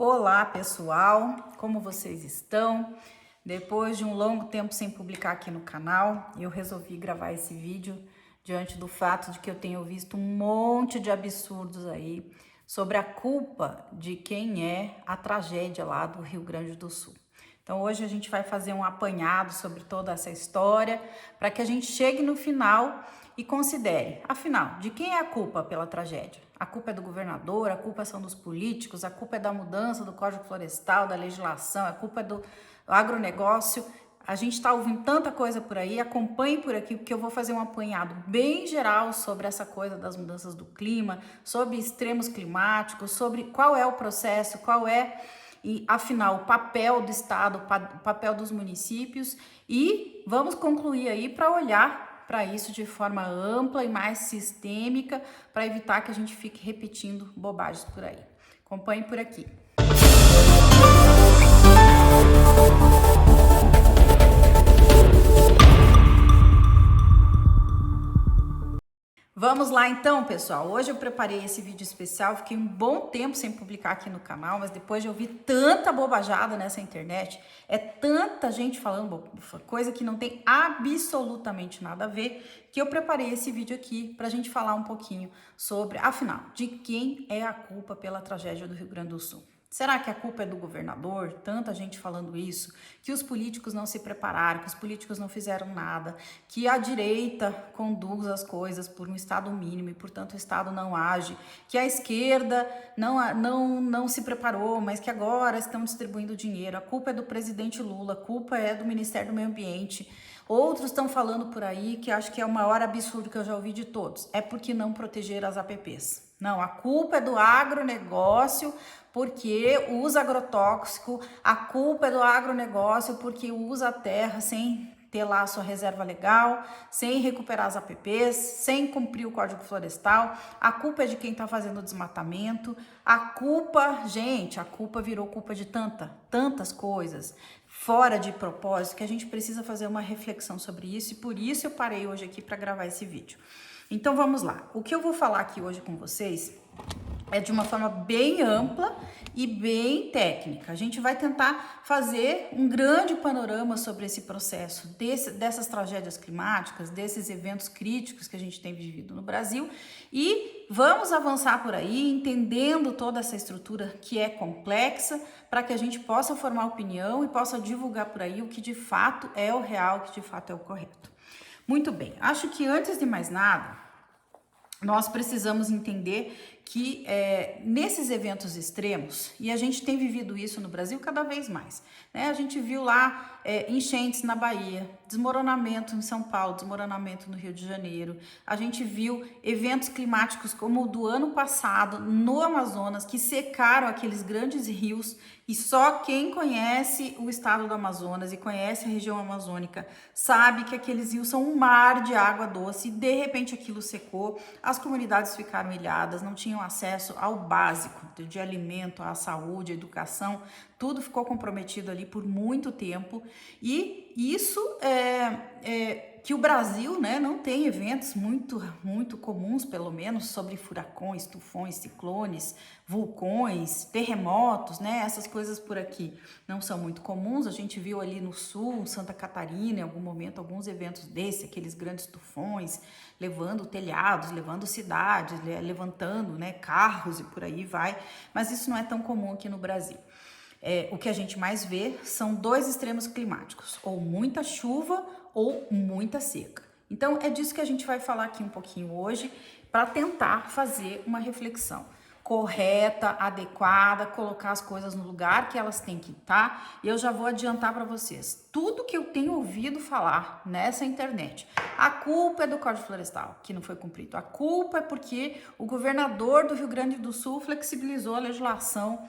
Olá pessoal, como vocês estão? Depois de um longo tempo sem publicar aqui no canal, eu resolvi gravar esse vídeo diante do fato de que eu tenho visto um monte de absurdos aí sobre a culpa de quem é a tragédia lá do Rio Grande do Sul. Então hoje a gente vai fazer um apanhado sobre toda essa história para que a gente chegue no final e considere, afinal, de quem é a culpa pela tragédia? A culpa é do governador, a culpa são dos políticos, a culpa é da mudança do Código Florestal, da legislação, a culpa é do agronegócio. A gente está ouvindo tanta coisa por aí, acompanhe por aqui, porque eu vou fazer um apanhado bem geral sobre essa coisa das mudanças do clima, sobre extremos climáticos, sobre qual é o processo, qual é, e afinal, o papel do Estado, o papel dos municípios, e vamos concluir aí para olhar para isso de forma ampla e mais sistêmica, para evitar que a gente fique repetindo bobagens por aí. Acompanhe por aqui. Vamos lá então, pessoal. Hoje eu preparei esse vídeo especial, fiquei um bom tempo sem publicar aqui no canal, mas depois de ouvir tanta bobajada nessa internet, é tanta gente falando coisa que não tem absolutamente nada a ver, que eu preparei esse vídeo aqui pra gente falar um pouquinho sobre, afinal, de quem é a culpa pela tragédia do Rio Grande do Sul. Será que a culpa é do governador? Tanta gente falando isso, que os políticos não se prepararam, que os políticos não fizeram nada, que a direita conduz as coisas por um Estado mínimo e, portanto, o Estado não age, que a esquerda não se preparou, mas que agora estão distribuindo dinheiro. A culpa é do presidente Lula, a culpa é do Ministério do Meio Ambiente. Outros estão falando por aí, que acho que é o maior absurdo que eu já ouvi de todos, é porque não proteger as APPs. Não, a culpa é do agronegócio porque usa agrotóxico, a culpa é do agronegócio porque usa a terra sem ter lá a sua reserva legal, sem recuperar as APPs, sem cumprir o Código Florestal, a culpa é de quem está fazendo o desmatamento, a culpa, gente, a culpa virou culpa de tantas coisas fora de propósito que a gente precisa fazer uma reflexão sobre isso e por isso eu parei hoje aqui para gravar esse vídeo. Então vamos lá, o que eu vou falar aqui hoje com vocês é de uma forma bem ampla e bem técnica. A gente vai tentar fazer um grande panorama sobre esse processo, dessas tragédias climáticas, desses eventos críticos que a gente tem vivido no Brasil e vamos avançar por aí, entendendo toda essa estrutura que é complexa, para que a gente possa formar opinião e possa divulgar por aí o que de fato é o real, o que de fato é o correto. Muito bem, acho que antes de mais nada, nós precisamos entender que nesses eventos extremos, e a gente tem vivido isso no Brasil cada vez mais, né? A gente viu lá enchentes na Bahia, desmoronamento em São Paulo, desmoronamento no Rio de Janeiro, a gente viu eventos climáticos como o do ano passado no Amazonas, que secaram aqueles grandes rios, e só quem conhece o estado do Amazonas e conhece a região amazônica sabe que aqueles rios são um mar de água doce e de repente aquilo secou, as comunidades ficaram ilhadas, não tinham acesso ao básico de alimento, à saúde, à educação, tudo ficou comprometido ali por muito tempo e isso que o Brasil, né, não tem eventos muito comuns, pelo menos, sobre furacões, tufões, ciclones, vulcões, terremotos, né, essas coisas por aqui não são muito comuns. A gente viu ali no sul, Santa Catarina, em algum momento, alguns eventos desse, aqueles grandes tufões, levando telhados, levando cidades, levantando, né, carros e por aí vai, mas isso não é tão comum aqui no Brasil. O que a gente mais vê são dois extremos climáticos, ou muita chuva ou muita seca. Então, é disso que a gente vai falar aqui um pouquinho hoje, para tentar fazer uma reflexão correta, adequada, colocar as coisas no lugar que elas têm que estar. E eu já vou adiantar para vocês, tudo que eu tenho ouvido falar nessa internet, a culpa é do Código Florestal, que não foi cumprido, a culpa é porque o governador do Rio Grande do Sul flexibilizou a legislação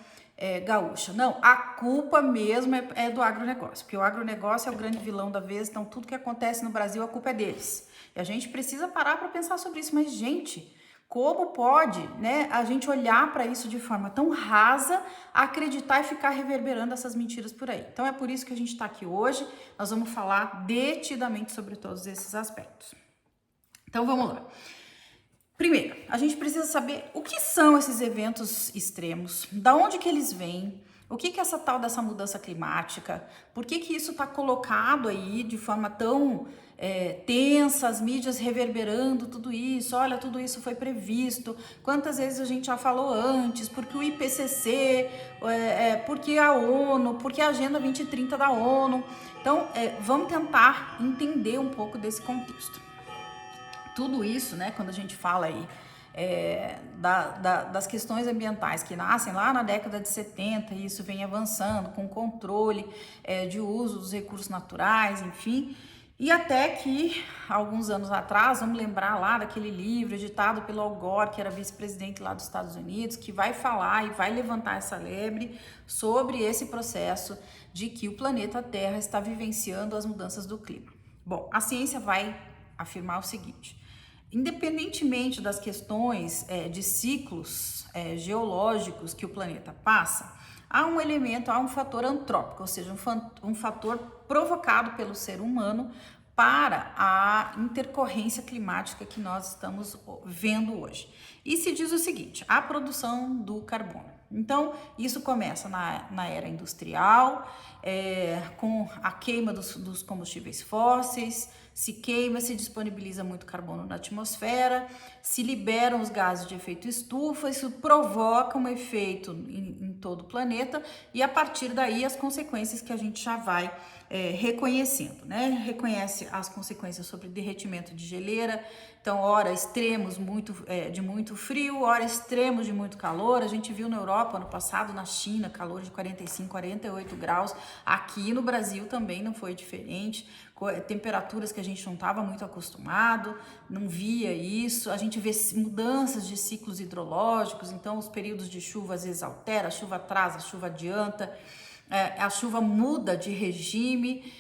gaúcha. Não, a culpa mesmo é do agronegócio, porque o agronegócio é o grande vilão da vez, então tudo que acontece no Brasil, a culpa é deles. E a gente precisa parar para pensar sobre isso, mas gente, como pode, né, a gente olhar para isso de forma tão rasa, acreditar e ficar reverberando essas mentiras por aí? Então é por isso que a gente está aqui hoje, nós vamos falar detidamente sobre todos esses aspectos. Então vamos lá. Primeiro, a gente precisa saber o que são esses eventos extremos, da onde que eles vêm, o que que é essa tal dessa mudança climática, por que que isso está colocado aí de forma tão tensa, as mídias reverberando tudo isso, olha, tudo isso foi previsto, quantas vezes a gente já falou antes, porque o IPCC, porque a ONU, porque a Agenda 2030 da ONU. Então, vamos tentar entender um pouco desse contexto. Tudo isso, né, quando a gente fala aí das questões ambientais que nascem lá na década de 70, e isso vem avançando com controle de uso dos recursos naturais, enfim, e até que, alguns anos atrás, vamos lembrar lá daquele livro editado pelo Al Gore, que era vice-presidente lá dos Estados Unidos, que vai falar e vai levantar essa lebre sobre esse processo de que o planeta Terra está vivenciando as mudanças do clima. Bom, a ciência vai afirmar o seguinte: independentemente das questões de ciclos geológicos que o planeta passa, há um elemento, há um fator antrópico, ou seja, um fator provocado pelo ser humano para a intercorrência climática que nós estamos vendo hoje. E se diz o seguinte: a produção do carbono. Então, isso começa na era industrial, com a queima dos combustíveis fósseis, se queima, se disponibiliza muito carbono na atmosfera, se liberam os gases de efeito estufa, isso provoca um efeito em todo o planeta, e a partir daí as consequências que a gente já vai reconhecendo, né? Reconhece as consequências sobre derretimento de geleira, então ora extremos de muito frio, ora extremos de muito calor. A gente viu na Europa ano passado, na China, calor de 45, 48 graus, aqui no Brasil também não foi diferente, temperaturas que a gente não estava muito acostumado, não via isso. A gente vê mudanças de ciclos hidrológicos, então os períodos de chuva às vezes altera, a chuva atrasa, a chuva adianta, a chuva muda de regime,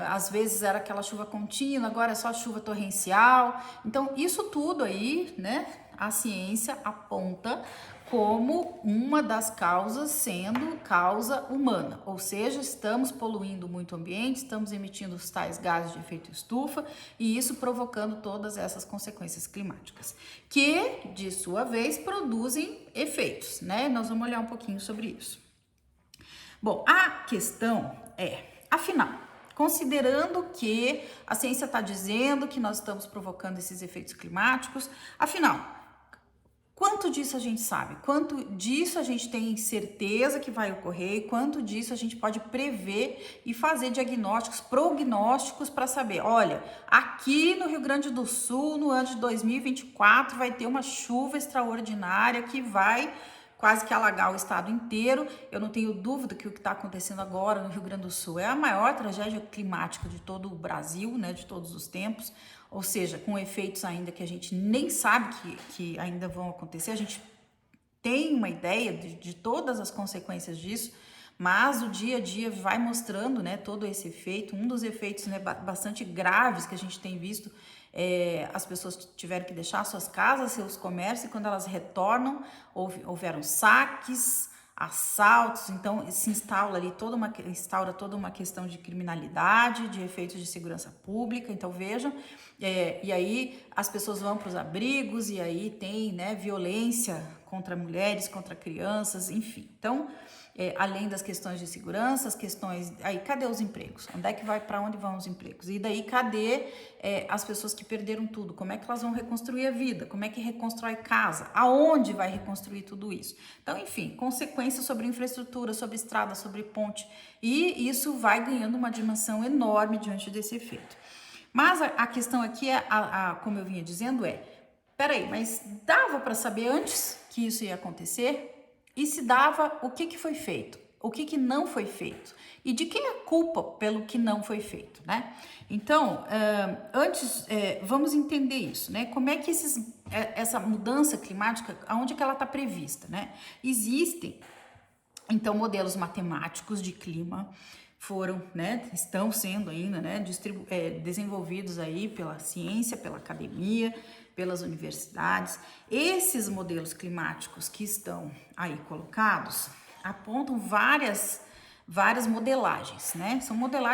às vezes era aquela chuva contínua, agora é só chuva torrencial. Então isso tudo aí, né, a ciência aponta como uma das causas sendo causa humana, ou seja, estamos poluindo muito o ambiente, estamos emitindo os tais gases de efeito estufa, e isso provocando todas essas consequências climáticas, que de sua vez produzem efeitos, né? Nós vamos olhar um pouquinho sobre isso. Bom, a questão afinal, considerando que a ciência está dizendo que nós estamos provocando esses efeitos climáticos, afinal, quanto disso a gente sabe? Quanto disso a gente tem certeza que vai ocorrer? E quanto disso a gente pode prever e fazer diagnósticos, prognósticos para saber, olha, aqui no Rio Grande do Sul, no ano de 2024, vai ter uma chuva extraordinária que vai quase que alagar o estado inteiro. Eu não tenho dúvida que o que está acontecendo agora no Rio Grande do Sul é a maior tragédia climática de todo o Brasil, né, de todos os tempos, ou seja, com efeitos ainda que a gente nem sabe que ainda vão acontecer. A gente tem uma ideia de todas as consequências disso, mas o dia a dia vai mostrando, né, todo esse efeito. Um dos efeitos, né, bastante graves que a gente tem visto, as pessoas tiveram que deixar suas casas, seus comércios, e quando elas retornam, houveram saques, assaltos. Então se instaura toda uma questão de criminalidade, de efeitos de segurança pública. Então vejam, e aí as pessoas vão para os abrigos, e aí tem, né, violência contra mulheres, contra crianças, enfim. Então, além das questões de segurança, as questões, aí cadê os empregos? Para onde vão os empregos? E daí cadê as pessoas que perderam tudo? Como é que elas vão reconstruir a vida? Como é que reconstrói casa? Aonde vai reconstruir tudo isso? Então, enfim, consequências sobre infraestrutura, sobre estrada, sobre ponte, e isso vai ganhando uma dimensão enorme diante desse efeito. Mas a questão aqui como eu vinha dizendo, peraí, mas dava para saber antes que isso ia acontecer? E se dava, o que foi feito? O que não foi feito? E de quem é a culpa pelo que não foi feito, né? Então, antes, vamos entender isso, né? Como é que essa mudança climática, aonde que ela está prevista, né? Existem, então, modelos matemáticos de clima, estão sendo ainda, né, desenvolvidos aí pela ciência, pela academia, pelas universidades. Esses modelos climáticos que estão aí colocados apontam várias modelagens, né?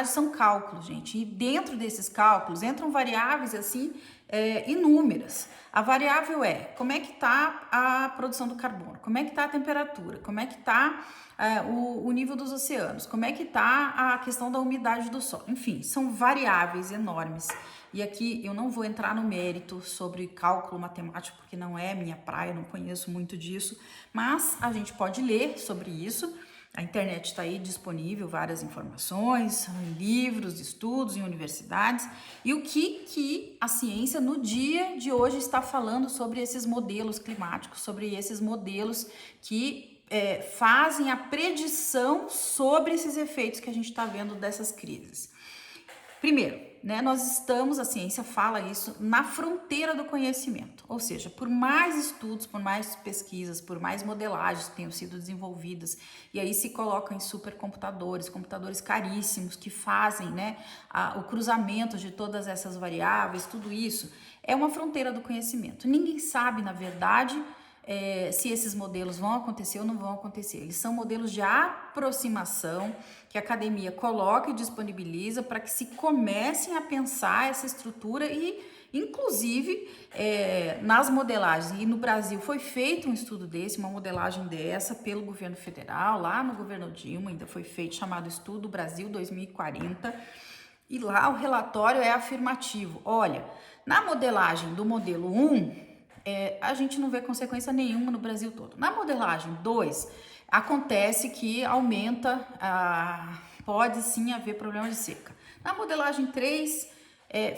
São cálculos, gente. E dentro desses cálculos entram variáveis assim inúmeras. A variável é como é que está a produção do carbono, como é que está a temperatura, como é que está o nível dos oceanos, como é que está a questão da umidade do solo. Enfim, são variáveis enormes. E aqui eu não vou entrar no mérito sobre cálculo matemático, porque não é minha praia, não conheço muito disso, mas a gente pode ler sobre isso. A internet está aí disponível, várias informações, em livros, estudos, em universidades. E o que a ciência no dia de hoje está falando sobre esses modelos climáticos, sobre esses modelos que fazem a predição sobre esses efeitos que a gente está vendo dessas crises. Primeiro, né, nós estamos, a ciência fala isso, na fronteira do conhecimento, ou seja, por mais estudos, por mais pesquisas, por mais modelagens que tenham sido desenvolvidas, e aí se colocam em supercomputadores, computadores caríssimos que fazem, né, o cruzamento de todas essas variáveis, tudo isso é uma fronteira do conhecimento. Ninguém sabe, na verdade, se esses modelos vão acontecer ou não vão acontecer. Eles são modelos de aproximação que a academia coloca e disponibiliza para que se comecem a pensar essa estrutura e, inclusive, nas modelagens. E no Brasil foi feito um estudo desse, uma modelagem dessa pelo governo federal, lá no governo Dilma, ainda foi feito, chamado Estudo Brasil 2040. E lá o relatório é afirmativo. Olha, na modelagem do modelo 1, a gente não vê consequência nenhuma no Brasil todo. Na modelagem 2, acontece que aumenta, pode sim haver problema de seca. Na modelagem 3,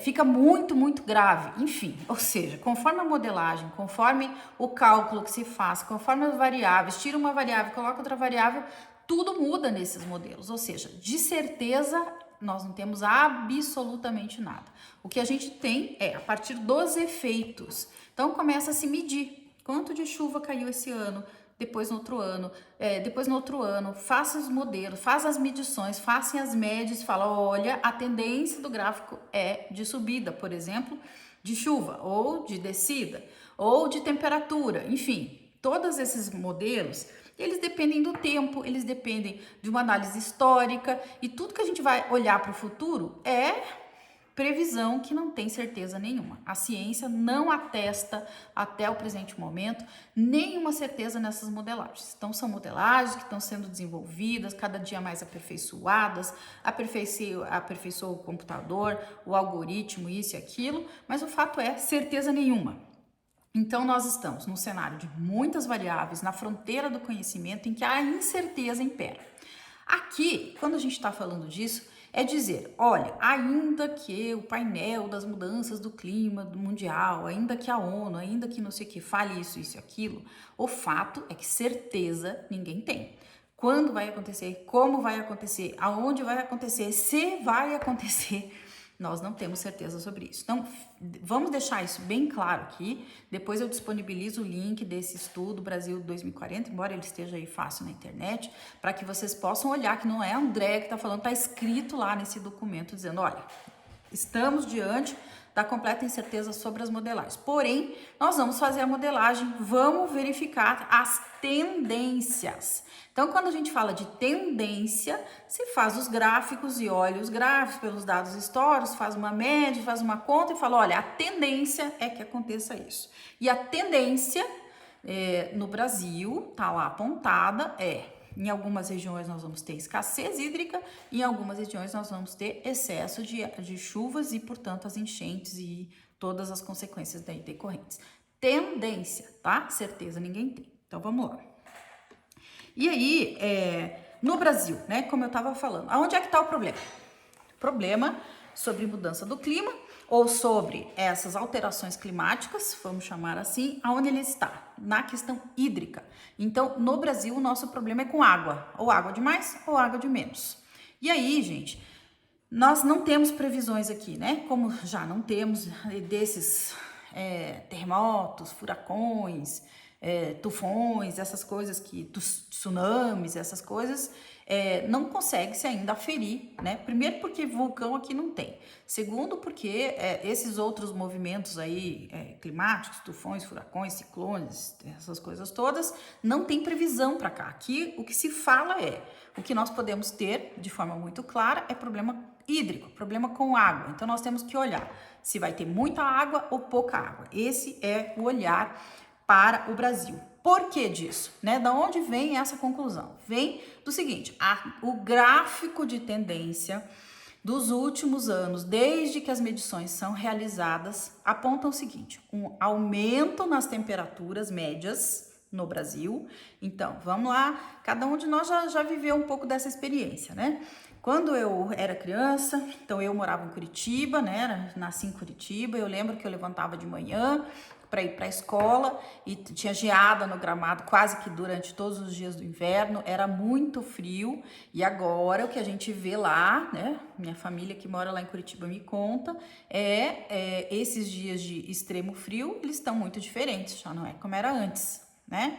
fica muito, muito grave. Enfim, ou seja, conforme a modelagem, conforme o cálculo que se faz, conforme as variáveis, tira uma variável, coloca outra variável, tudo muda nesses modelos. Ou seja, de certeza, nós não temos absolutamente nada. O que a gente tem é, a partir dos efeitos. Então, começa a se medir quanto de chuva caiu esse ano, depois no outro ano, faça os modelos, faça as medições, façam as médias, fala, olha, a tendência do gráfico é de subida, por exemplo, de chuva, ou de descida, ou de temperatura, enfim, todos esses modelos, eles dependem do tempo, eles dependem de uma análise histórica, e tudo que a gente vai olhar para o futuro é previsão que não tem certeza nenhuma. A ciência não atesta, até o presente momento, nenhuma certeza nessas modelagens. Então, são modelagens que estão sendo desenvolvidas, cada dia mais aperfeiçoadas, aperfeiçoa o computador, o algoritmo, isso e aquilo, mas o fato é, certeza nenhuma. Então, nós estamos num cenário de muitas variáveis, na fronteira do conhecimento, em que a incerteza impera. Aqui, quando a gente está falando disso, é dizer, olha, ainda que o painel das mudanças do clima mundial, ainda que a ONU, ainda que não sei o que, fale isso e aquilo, o fato é que certeza ninguém tem. Quando vai acontecer, como vai acontecer, aonde vai acontecer, se vai acontecer, nós não temos certeza sobre isso. Então, vamos deixar isso bem claro aqui. Depois eu disponibilizo o link desse estudo Brasil 2040, embora ele esteja aí fácil na internet, para que vocês possam olhar que não é André que está falando, está escrito lá nesse documento dizendo, olha, estamos diante da completa incerteza sobre as modelagens. Porém, nós vamos fazer a modelagem, vamos verificar as tendências. Então, quando a gente fala de tendência, se faz os gráficos e olha os gráficos pelos dados históricos, faz uma média, faz uma conta e fala, olha, a tendência é que aconteça isso. E a tendência no Brasil, tá lá apontada, em algumas regiões nós vamos ter escassez hídrica, em algumas regiões nós vamos ter excesso de chuvas e, portanto, as enchentes e todas as consequências daí decorrentes. Tendência, tá? Certeza ninguém tem. Então, vamos lá. E aí, no Brasil, né, como eu estava falando, aonde é que está o problema? Problema sobre mudança do clima ou sobre essas alterações climáticas, vamos chamar assim, aonde ele está? Na questão hídrica. Então, no Brasil, o nosso problema é com água, ou água de mais ou água de menos. E aí, gente, nós não temos previsões aqui, né? Como já não temos desses terremotos, furacões, tufões, essas coisas tsunamis, essas coisas, não consegue-se ainda aferir, né? Primeiro porque vulcão aqui não tem. Segundo porque esses outros movimentos aí climáticos, tufões, furacões, ciclones, essas coisas todas, não tem previsão para cá. Aqui o que se fala o que nós podemos ter de forma muito clara é problema hídrico, problema com água. Então nós temos que olhar se vai ter muita água ou pouca água. Esse é o olhar para o Brasil. Por que disso? Né? Da onde vem essa conclusão? Vem do seguinte, o gráfico de tendência dos últimos anos, desde que as medições são realizadas, apontam o seguinte, um aumento nas temperaturas médias no Brasil. Então, vamos lá, cada um de nós já viveu um pouco dessa experiência, né? Quando eu era criança, então eu morava em Curitiba, né? Nasci em Curitiba, eu lembro que eu levantava de manhã para ir para a escola e tinha geada no gramado quase que durante todos os dias do inverno, era muito frio. E agora o que a gente vê lá, né, minha família que mora lá em Curitiba me conta, esses dias de extremo frio, eles estão muito diferentes, já não é como era antes, né?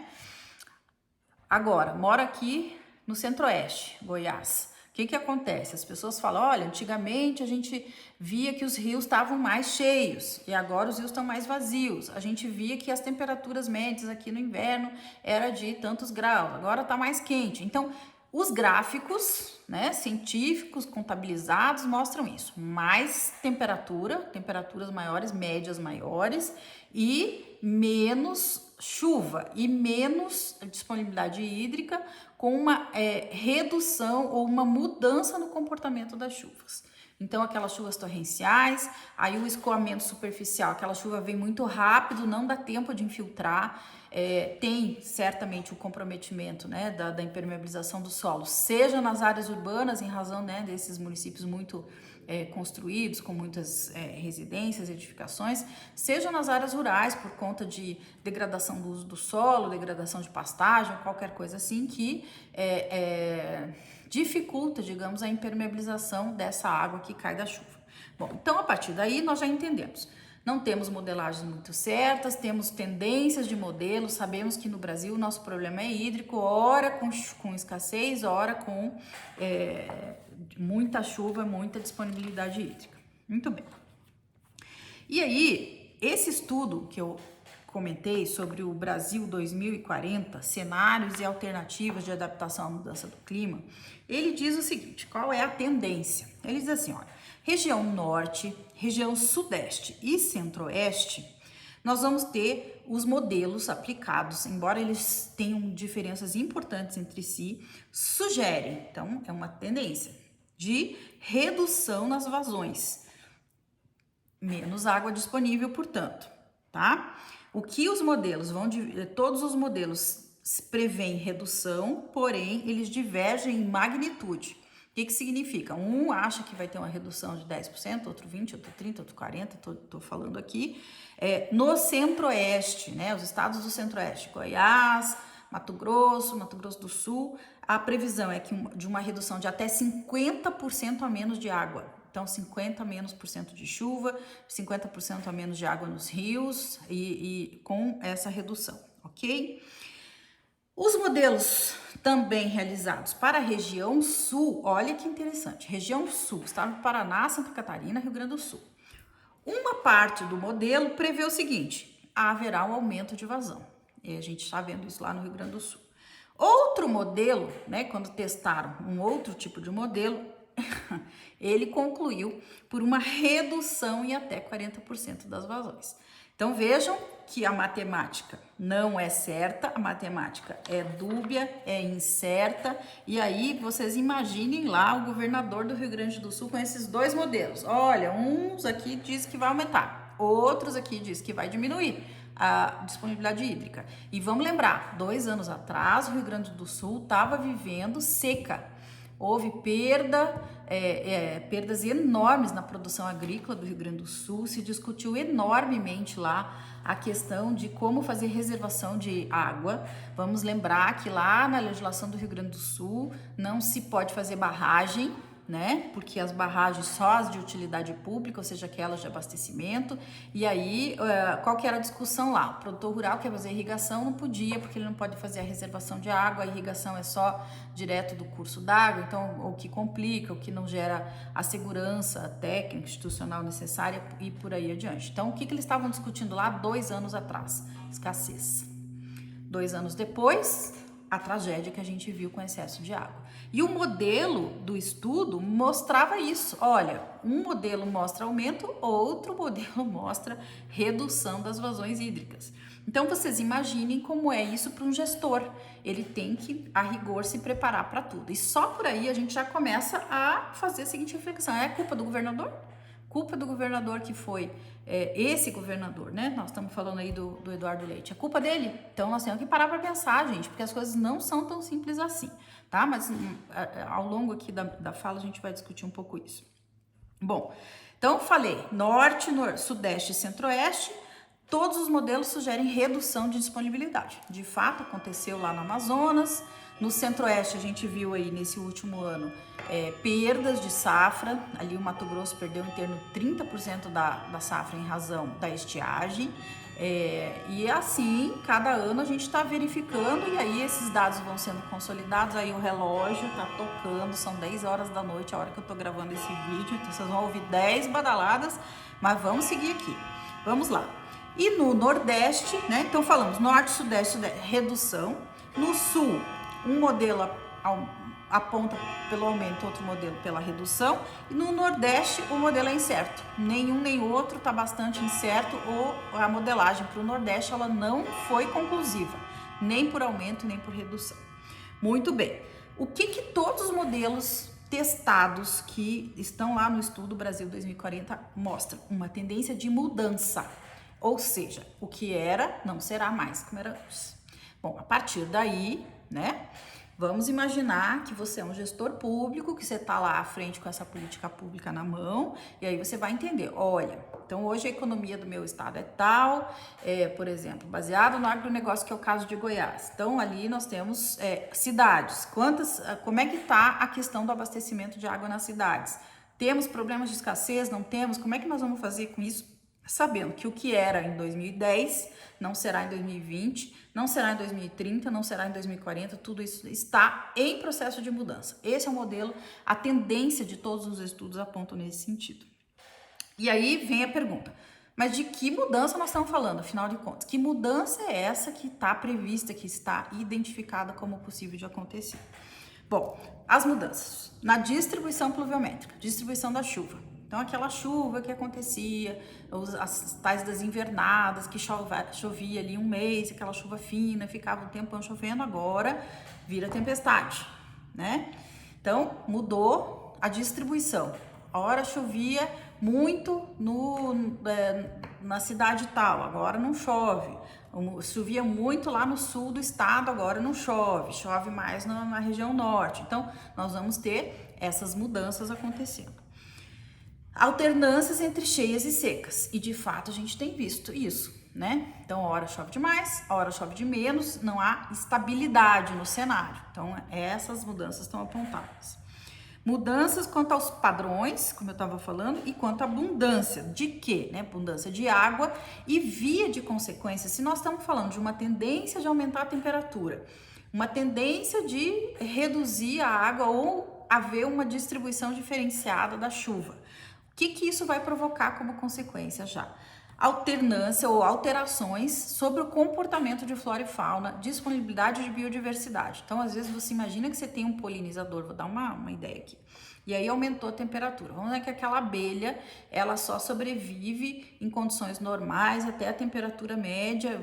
Agora, moro aqui no Centro-Oeste, Goiás. O que acontece? As pessoas falam, olha, antigamente a gente via que os rios estavam mais cheios e agora os rios estão mais vazios. A gente via que as temperaturas médias aqui no inverno era de tantos graus, agora está mais quente. Então, os gráficos, né, científicos, contabilizados, mostram isso. Mais temperaturas maiores, médias maiores e menos chuva e menos disponibilidade hídrica, com uma redução ou uma mudança no comportamento das chuvas. Então, aquelas chuvas torrenciais, aí o escoamento superficial, aquela chuva vem muito rápido, não dá tempo de infiltrar, tem certamente o comprometimento, né, da impermeabilização do solo, seja nas áreas urbanas, em razão, né, desses municípios muito construídos, com muitas residências, edificações, seja nas áreas rurais, por conta de degradação do uso do solo, degradação de pastagem, qualquer coisa assim que dificulta, digamos, a impermeabilização dessa água que cai da chuva. Bom, então a partir daí nós já entendemos. Não temos modelagens muito certas, temos tendências de modelos, sabemos que no Brasil o nosso problema é hídrico, ora com escassez, ora com muita chuva, muita disponibilidade hídrica. Muito bem. E aí, esse estudo que eu comentei sobre o Brasil 2040, cenários e alternativas de adaptação à mudança do clima, ele diz o seguinte, qual é a tendência? Ele diz assim, olha, região norte, região sudeste e centro-oeste, nós vamos ter os modelos aplicados, embora eles tenham diferenças importantes entre si, sugerem, então é uma tendência de redução nas vazões, menos água disponível, portanto, tá? O que os modelos todos os modelos prevêem redução, porém eles divergem em magnitude. O que significa? Um acha que vai ter uma redução de 10%, outro 20%, outro 30%, outro 40%, tô falando aqui. No centro-oeste, né, os estados do centro-oeste, Goiás, Mato Grosso do Sul, a previsão é que de uma redução de até 50% a menos de água. Então, 50% a menos de chuva, 50% a menos de água nos rios e com essa redução, ok? Os modelos também realizados para a região sul, olha que interessante, região sul, estado do Paraná, Santa Catarina, Rio Grande do Sul. Uma parte do modelo prevê o seguinte, haverá um aumento de vazão. E a gente está vendo isso lá no Rio Grande do Sul. Outro modelo, né, quando testaram um outro tipo de modelo, ele concluiu por uma redução em até 40% das vazões. Então vejam que a matemática não é certa, a matemática é dúbia, é incerta, e aí vocês imaginem lá o governador do Rio Grande do Sul com esses dois modelos. Olha, uns aqui diz que vai aumentar, outros aqui diz que vai diminuir a disponibilidade hídrica. E vamos lembrar, 2 anos atrás o Rio Grande do Sul estava vivendo seca. Houve perdas enormes na produção agrícola do Rio Grande do Sul, se discutiu enormemente lá a questão de como fazer reservação de água. Vamos lembrar que lá na legislação do Rio Grande do Sul não se pode fazer barragem, né? Porque as barragens só as de utilidade pública, ou seja, aquelas de abastecimento. E aí, qual que era a discussão lá? O produtor rural quer fazer irrigação, não podia, porque ele não pode fazer a reservação de água, a irrigação é só direto do curso d'água, então o que complica, o que não gera a segurança técnica, institucional necessária e por aí adiante. Então, o que eles estavam discutindo lá 2 anos atrás? Escassez. 2 anos depois, a tragédia que a gente viu com excesso de água. E o modelo do estudo mostrava isso. Olha, um modelo mostra aumento, outro modelo mostra redução das vazões hídricas. Então, vocês imaginem como é isso para um gestor. Ele tem que, a rigor, se preparar para tudo. E só por aí a gente já começa a fazer a seguinte reflexão. É culpa do governador? Culpa do governador que foi esse governador, né? Nós estamos falando aí do Eduardo Leite. É culpa dele? Então, nós temos que parar para pensar, gente, porque as coisas não são tão simples assim, tá? Mas ao longo aqui da fala a gente vai discutir um pouco isso. Bom, então falei, norte, sudeste e centro-oeste, todos os modelos sugerem redução de disponibilidade. De fato, aconteceu lá no Amazonas. No centro-oeste, a gente viu aí nesse último ano perdas de safra. Ali o Mato Grosso perdeu em torno de 30% da safra em razão da estiagem. E assim, cada ano a gente está verificando e aí esses dados vão sendo consolidados. Aí o relógio está tocando, são 10 horas da noite a hora que eu estou gravando esse vídeo. Então vocês vão ouvir 10 badaladas, mas vamos seguir aqui. Vamos lá. E no Nordeste, né? Então falamos Norte, Sudeste, redução. No Sul, um modelo aponta pelo aumento, outro modelo pela redução. E no Nordeste, o modelo é incerto. Nenhum nem outro está bastante incerto, ou a modelagem para o Nordeste ela não foi conclusiva, nem por aumento, nem por redução. Muito bem. O que todos os modelos testados que estão lá no estudo Brasil 2040 mostram? Uma tendência de mudança. Ou seja, o que era não será mais como era antes. Bom, a partir daí, né? Vamos imaginar que você é um gestor público, que você está lá à frente com essa política pública na mão, e aí você vai entender, olha, então hoje a economia do meu estado é tal, por exemplo, baseado no agronegócio, que é o caso de Goiás. Então ali nós temos cidades, como é que está a questão do abastecimento de água nas cidades? Temos problemas de escassez, não temos? Como é que nós vamos fazer com isso? Sabendo que o que era em 2010 não será em 2020, não será em 2030, não será em 2040, tudo isso está em processo de mudança. Esse é o modelo, a tendência de todos os estudos apontam nesse sentido. E aí vem a pergunta, mas de que mudança nós estamos falando, afinal de contas? Que mudança é essa que está prevista, que está identificada como possível de acontecer? Bom, as mudanças na distribuição pluviométrica, distribuição da chuva. Então, aquela chuva que acontecia, as tais das invernadas, que chovia ali um mês, aquela chuva fina, ficava um tempão chovendo, agora vira tempestade, né? Então, mudou a distribuição. A hora chovia muito na cidade tal, agora não chove. Chovia muito lá no sul do estado, agora não chove. Chove mais na região norte. Então, nós vamos ter essas mudanças acontecendo. Alternâncias entre cheias e secas, e de fato a gente tem visto isso, né? Então, a hora chove demais, a hora chove de menos, não há estabilidade no cenário. Então, essas mudanças estão apontadas. Mudanças quanto aos padrões, como eu estava falando, e quanto à abundância. De quê? Né? Abundância de água e via de consequência, se nós estamos falando de uma tendência de aumentar a temperatura, uma tendência de reduzir a água ou haver uma distribuição diferenciada da chuva. O que isso vai provocar como consequência já? Alternância ou alterações sobre o comportamento de flora e fauna, disponibilidade de biodiversidade. Então, às vezes, você imagina que você tem um polinizador, vou dar uma ideia aqui, e aí aumentou a temperatura. Vamos dizer que aquela abelha, ela só sobrevive em condições normais até a temperatura média,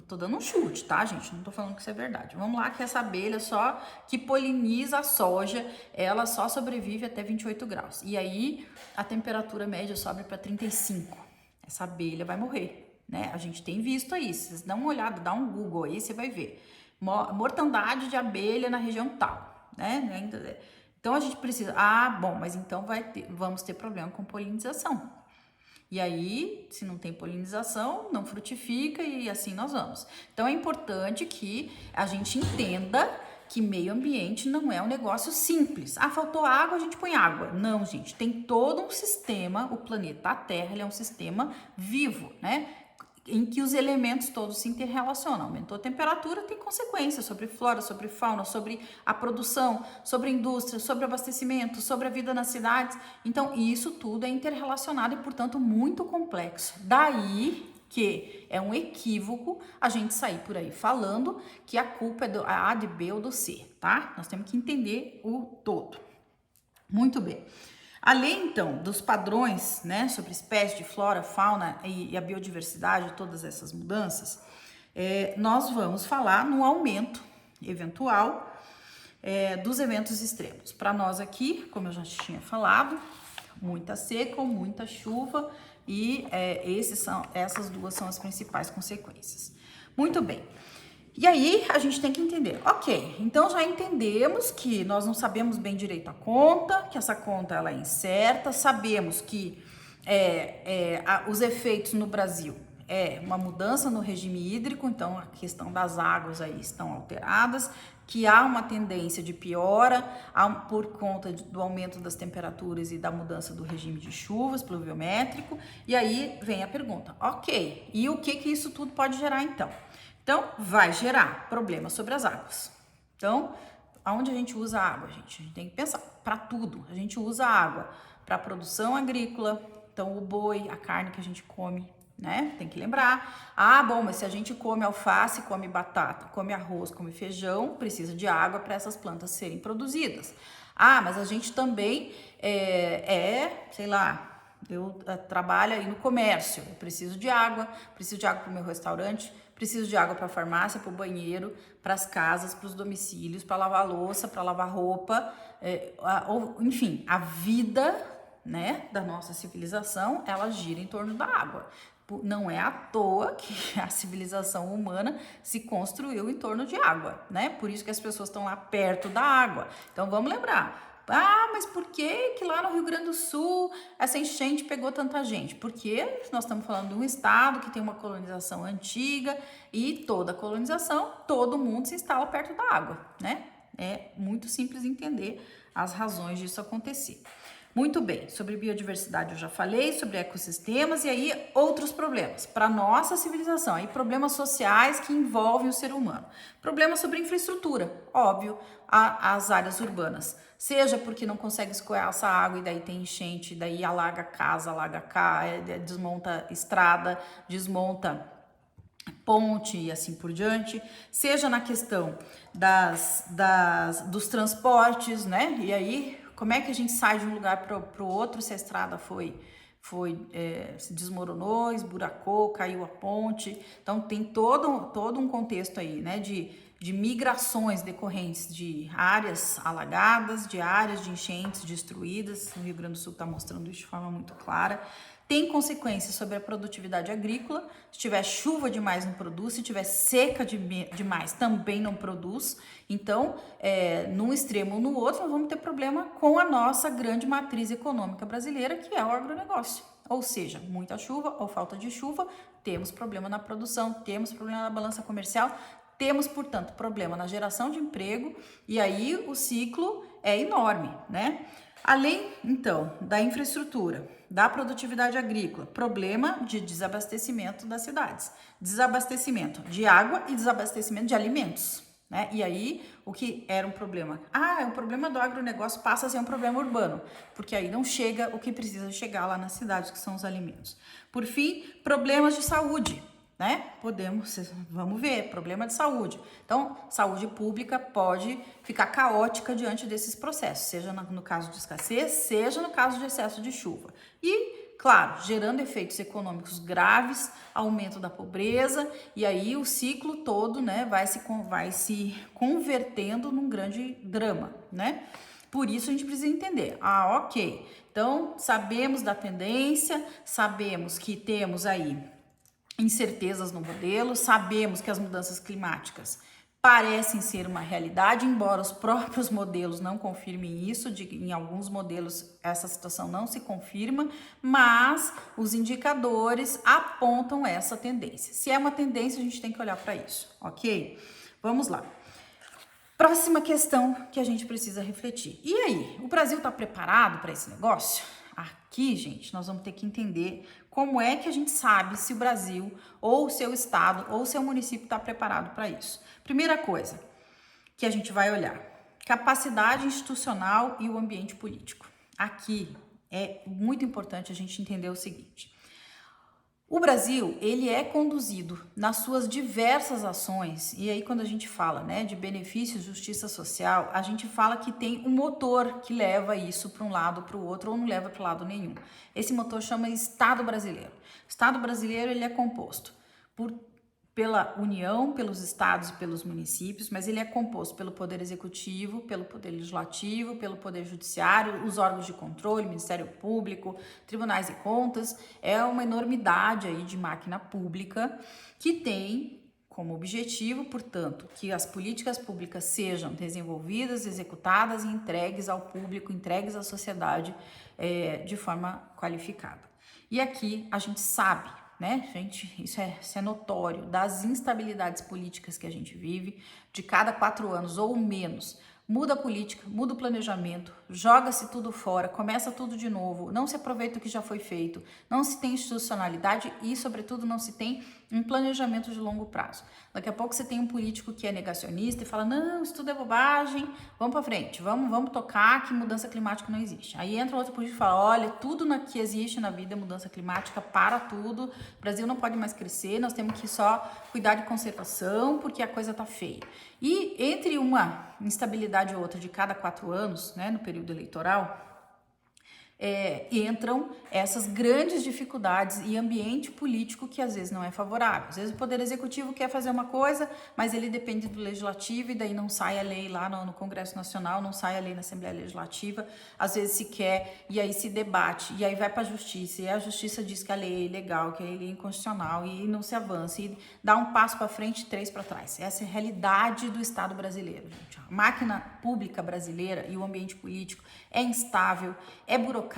tô dando um chute, tá, gente? Não tô falando que isso é verdade. Vamos lá que essa abelha só que poliniza a soja, ela só sobrevive até 28 graus. E aí, a temperatura média sobe para 35. Essa abelha vai morrer, né? A gente tem visto aí, vocês dão uma olhada, dá um Google aí, você vai ver. Mortandade de abelha na região tal, né? Então a gente precisa, bom, mas então vamos ter problema com polinização. E aí, se não tem polinização, não frutifica e assim nós vamos. Então é importante que a gente entenda que meio ambiente não é um negócio simples. Ah, faltou água, a gente põe água. Não, gente, tem todo um sistema, o planeta Terra, ele é um sistema vivo, né? Em que os elementos todos se interrelacionam. Aumentou a temperatura, tem consequências sobre flora, sobre fauna, sobre a produção, sobre a indústria, sobre o abastecimento, sobre a vida nas cidades. Então, isso tudo é interrelacionado e, portanto, muito complexo. Daí que é um equívoco a gente sair por aí falando que a culpa é do A, de B ou do C, tá? Nós temos que entender o todo. Muito bem. Além, então, dos padrões, né, sobre espécie de flora, fauna e a biodiversidade, todas essas mudanças, nós vamos falar no aumento eventual dos eventos extremos. Para nós aqui, como eu já tinha falado, muita seca ou muita chuva e essas duas são as principais consequências. Muito bem. E aí, a gente tem que entender, ok, então já entendemos que nós não sabemos bem direito a conta, que essa conta ela é incerta, sabemos que os efeitos no Brasil é uma mudança no regime hídrico, então a questão das águas aí estão alteradas, que há uma tendência de piora por conta do aumento das temperaturas e da mudança do regime de chuvas pluviométrico, e aí vem a pergunta, ok, e o que isso tudo pode gerar então? Então, vai gerar problemas sobre as águas. Então, aonde a gente usa a água, gente? A gente tem que pensar para tudo. A gente usa a água para produção agrícola, então o boi, a carne que a gente come, né? Tem que lembrar. Ah, bom, mas se a gente come alface, come batata, come arroz, come feijão, precisa de água para essas plantas serem produzidas. Ah, mas a gente também sei lá, eu trabalho aí no comércio, eu preciso de água para o meu restaurante, preciso de água para a farmácia, para o banheiro, para as casas, para os domicílios, para lavar louça, para lavar roupa, enfim, a vida, né, da nossa civilização, ela gira em torno da água. Não é à toa que a civilização humana se construiu em torno de água, né? Por isso que as pessoas estão lá perto da água. Então vamos lembrar. Ah, mas por que lá no Rio Grande do Sul essa enchente pegou tanta gente? Porque nós estamos falando de um estado que tem uma colonização antiga e toda colonização, todo mundo se instala perto da água, né? É muito simples entender as razões disso acontecer. Muito bem, sobre biodiversidade eu já falei, sobre ecossistemas e aí outros problemas para nossa civilização, aí problemas sociais que envolvem o ser humano. Problemas sobre infraestrutura, óbvio, as áreas urbanas, seja porque não consegue escoar essa água e daí tem enchente, daí alaga casa, alaga desmonta estrada, desmonta ponte e assim por diante, seja na questão dos transportes, né? E aí, como é que a gente sai de um lugar para o outro se a estrada se desmoronou, esburacou, caiu a ponte? Então, tem todo um contexto aí, né? De migrações decorrentes de áreas alagadas, de áreas de enchentes destruídas. O Rio Grande do Sul está mostrando isso de forma muito clara. Tem consequências sobre a produtividade agrícola. Se tiver chuva demais, não produz. Se tiver seca demais, também não produz. Então, num extremo ou no outro, nós vamos ter problema com a nossa grande matriz econômica brasileira, que é o agronegócio. Ou seja, muita chuva ou falta de chuva, temos problema na produção, temos problema na balança comercial, temos, portanto, problema na geração de emprego, e aí o ciclo é enorme, né? Além, então, da infraestrutura, da produtividade agrícola, problema de desabastecimento das cidades, desabastecimento de água e desabastecimento de alimentos, né? E aí, o que era um problema? O problema do agronegócio passa a ser um problema urbano, porque aí não chega o que precisa chegar lá nas cidades, que são os alimentos. Por fim, problemas de saúde, né? Vamos ver, problema de saúde. Então, saúde pública pode ficar caótica diante desses processos, seja no caso de escassez, seja no caso de excesso de chuva. E, claro, gerando efeitos econômicos graves, aumento da pobreza, e aí o ciclo todo, né, vai se convertendo num grande drama, né? Por isso a gente precisa entender. Ok, então sabemos da tendência, sabemos que temos aí incertezas no modelo, sabemos que as mudanças climáticas parecem ser uma realidade, embora os próprios modelos não confirmem isso, em alguns modelos essa situação não se confirma, mas os indicadores apontam essa tendência. Se é uma tendência, a gente tem que olhar para isso, ok? Vamos lá. Próxima questão que a gente precisa refletir. E aí, o Brasil está preparado para esse negócio? Aqui, gente, nós vamos ter que entender como é que a gente sabe se o Brasil, ou o seu estado, ou o seu município está preparado para isso. Primeira coisa que a gente vai olhar: capacidade institucional e o ambiente político. Aqui é muito importante a gente entender o seguinte: o Brasil, ele é conduzido nas suas diversas ações, e aí quando a gente fala, né, de benefícios, justiça social, a gente fala que tem um motor que leva isso para um lado, para o outro, ou não leva para lado nenhum. Esse motor chama Estado brasileiro. O Estado brasileiro, ele é composto pela União, pelos estados e pelos municípios, mas ele é composto pelo Poder Executivo, pelo Poder Legislativo, pelo Poder Judiciário, os órgãos de controle, Ministério Público, Tribunais de Contas. É uma enormidade aí de máquina pública que tem como objetivo, portanto, que as políticas públicas sejam desenvolvidas, executadas e entregues ao público, entregues à sociedade de forma qualificada. E aqui a gente sabe, né, gente, isso é notório, das instabilidades políticas que a gente vive, de cada 4 anos ou menos, muda a política, muda o planejamento, joga-se tudo fora, começa tudo de novo, não se aproveita o que já foi feito, não se tem institucionalidade e, sobretudo, não se tem um planejamento de longo prazo. Daqui a pouco você tem um político que é negacionista e fala: não, isso tudo é bobagem, vamos para frente, vamos tocar que mudança climática não existe. Aí entra outro político e fala: olha, tudo que existe na vida é mudança climática, para tudo, o Brasil não pode mais crescer, nós temos que só cuidar de conservação porque a coisa tá feia. E entre uma instabilidade e outra de cada 4 anos, né, no período eleitoral, entram essas grandes dificuldades e ambiente político que às vezes não é favorável. Às vezes o Poder Executivo quer fazer uma coisa, mas ele depende do Legislativo e daí não sai a lei lá no Congresso Nacional, não sai a lei na Assembleia Legislativa, às vezes se quer e aí se debate, e aí vai para a Justiça, e a Justiça diz que a lei é ilegal, que a lei é inconstitucional e não se avança, e dá um passo para frente e 3 para trás. Essa é a realidade do Estado brasileiro, gente. A máquina pública brasileira e o ambiente político é instável, é burocrática,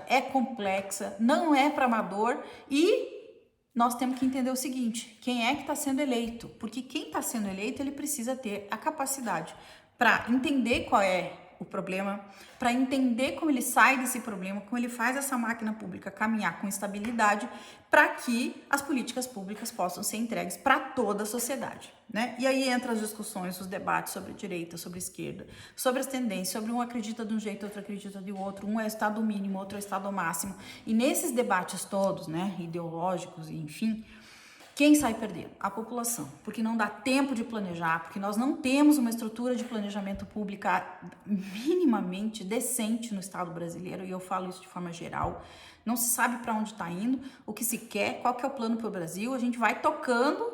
é complexa, não é para amador e nós temos que entender o seguinte: quem é que está sendo eleito? Porque quem está sendo eleito, ele precisa ter a capacidade para entender qual é o problema, para entender como ele sai desse problema, como ele faz essa máquina pública caminhar com estabilidade, para que as políticas públicas possam ser entregues para toda a sociedade, né? E aí entram as discussões, os debates sobre direita, sobre esquerda, sobre as tendências, sobre um acredita de um jeito, outro acredita de outro, um é estado mínimo, outro é estado máximo. E nesses debates todos, né, ideológicos e enfim, quem sai perdendo? A população, porque não dá tempo de planejar, porque nós não temos uma estrutura de planejamento pública minimamente decente no Estado brasileiro, e eu falo isso de forma geral. Não se sabe para onde está indo, o que se quer, qual que é o plano para o Brasil. A gente vai tocando,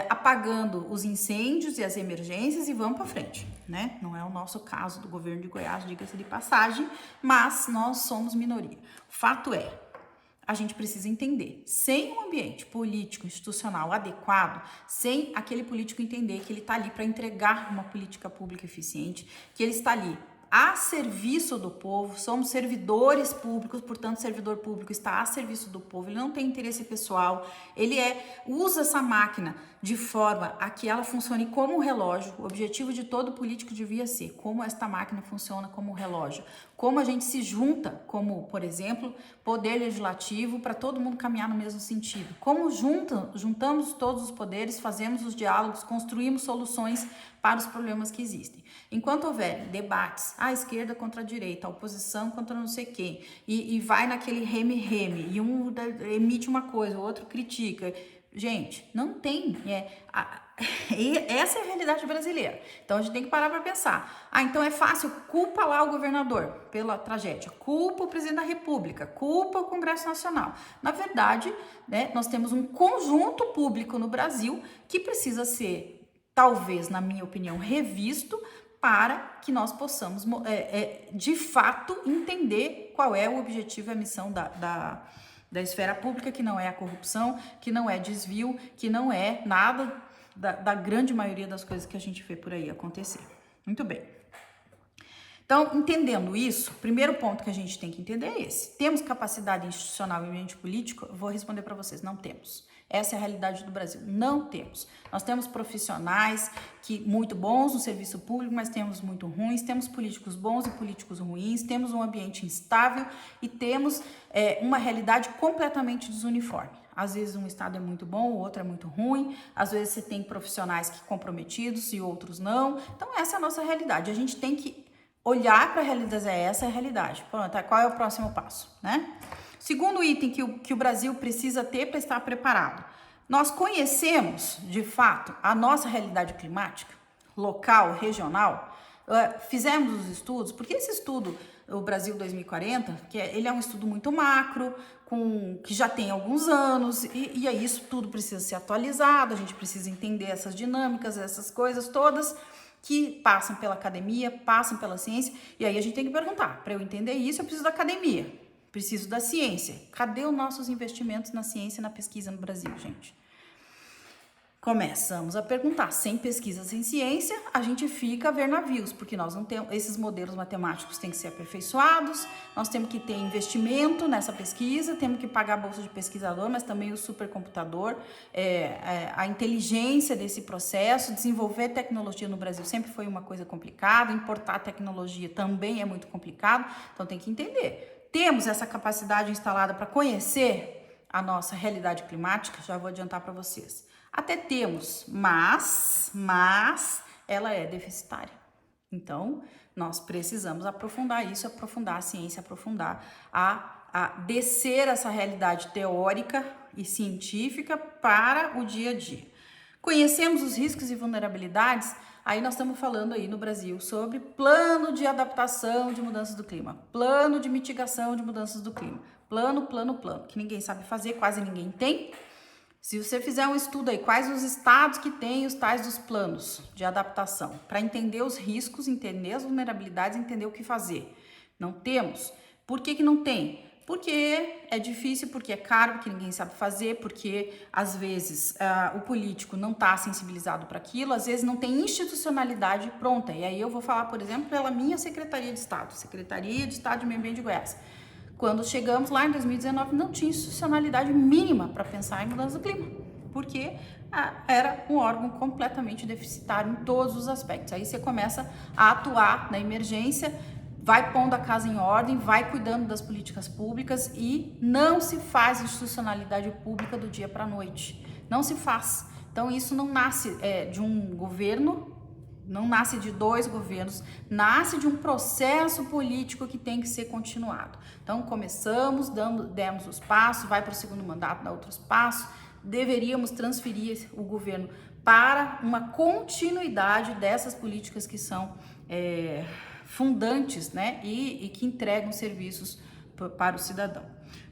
apagando os incêndios e as emergências e vamos para frente, né? Não é o nosso caso do governo de Goiás, diga-se de passagem, mas nós somos minoria. O fato é, a gente precisa entender, sem um ambiente político, institucional adequado, sem aquele político entender que ele está ali para entregar uma política pública eficiente, que ele está ali a serviço do povo, somos servidores públicos, portanto, servidor público está a serviço do povo, ele não tem interesse pessoal, ele usa essa máquina de forma a que ela funcione como um relógio. O objetivo de todo político devia ser como esta máquina funciona como um relógio, como a gente se junta, como, por exemplo, poder legislativo, para todo mundo caminhar no mesmo sentido, como juntamos todos os poderes, fazemos os diálogos, construímos soluções para os problemas que existem. Enquanto houver debates, a esquerda contra a direita, a oposição contra não sei quem, e vai naquele reme-reme, e um emite uma coisa, o outro critica. Gente, não tem. Essa é a realidade brasileira. Então a gente tem que parar para pensar. Então é fácil, culpa lá o governador pela tragédia, culpa o presidente da República, culpa o Congresso Nacional. Na verdade, né, nós temos um conjunto público no Brasil que precisa ser, talvez, na minha opinião, revisto para que nós possamos, de fato, entender qual é o objetivo e a missão da esfera pública, que não é a corrupção, que não é desvio, que não é nada da grande maioria das coisas que a gente vê por aí acontecer. Muito bem. Então, entendendo isso, o primeiro ponto que a gente tem que entender é esse. Temos capacidade institucional e ambiente político? Eu vou responder para vocês, não temos. Essa é a realidade do Brasil. Não temos. Nós temos profissionais muito bons no serviço público, mas temos muito ruins, temos políticos bons e políticos ruins, temos um ambiente instável e temos uma realidade completamente desuniforme. Às vezes um estado é muito bom, o outro é muito ruim, às vezes você tem profissionais que comprometidos e outros não. Então essa é a nossa realidade. A gente tem que olhar para a realidade, essa é a realidade. Pronto, qual é o próximo passo, né? Segundo item que o Brasil precisa ter para estar preparado. Nós conhecemos, de fato, a nossa realidade climática, local, regional, fizemos os estudos, porque esse estudo, o Brasil 2040, ele é um estudo muito macro, que já tem alguns anos, e aí isso tudo precisa ser atualizado, a gente precisa entender essas dinâmicas, essas coisas todas, que passam pela academia, passam pela ciência, e aí a gente tem que perguntar, para eu entender isso, eu preciso da academia, preciso da ciência. Cadê os nossos investimentos na ciência e na pesquisa no Brasil, gente? Começamos a perguntar, sem pesquisa, sem ciência, a gente fica a ver navios, porque nós não temos, esses modelos matemáticos têm que ser aperfeiçoados, nós temos que ter investimento nessa pesquisa, temos que pagar a bolsa de pesquisador, mas também o supercomputador, a inteligência desse processo, desenvolver tecnologia no Brasil sempre foi uma coisa complicada, importar tecnologia também é muito complicado, então tem que entender. Temos essa capacidade instalada para conhecer a nossa realidade climática, já vou adiantar para vocês. Até temos, mas ela é deficitária. Então, nós precisamos aprofundar isso, aprofundar a ciência, aprofundar a descer essa realidade teórica e científica para o dia a dia. Conhecemos os riscos e vulnerabilidades, aí nós estamos falando aí no Brasil sobre plano de adaptação de mudanças do clima, plano de mitigação de mudanças do clima, plano, que ninguém sabe fazer, quase ninguém tem. Se você fizer um estudo aí, quais os estados que têm os tais dos planos de adaptação, para entender os riscos, entender as vulnerabilidades, entender o que fazer. Não temos. Por que não tem? Porque é difícil, porque é caro, porque ninguém sabe fazer, porque às vezes o político não está sensibilizado para aquilo, às vezes não tem institucionalidade pronta. E aí eu vou falar, por exemplo, pela minha Secretaria de Estado, Secretaria de Estado de Meio Ambiente de Goiás. Quando chegamos lá em 2019, não tinha institucionalidade mínima para pensar em mudança do clima, porque era um órgão completamente deficitário em todos os aspectos. Aí você começa a atuar na emergência, vai pondo a casa em ordem, vai cuidando das políticas públicas e não se faz institucionalidade pública do dia para a noite. Não se faz. Então isso não nasce de um governo, não nasce de dois governos, nasce de um processo político que tem que ser continuado. Então, começamos, demos os passos, vai para o segundo mandato, dá outros passos, deveríamos transferir o governo para uma continuidade dessas políticas que são fundantes, né, e que entregam serviços para o cidadão.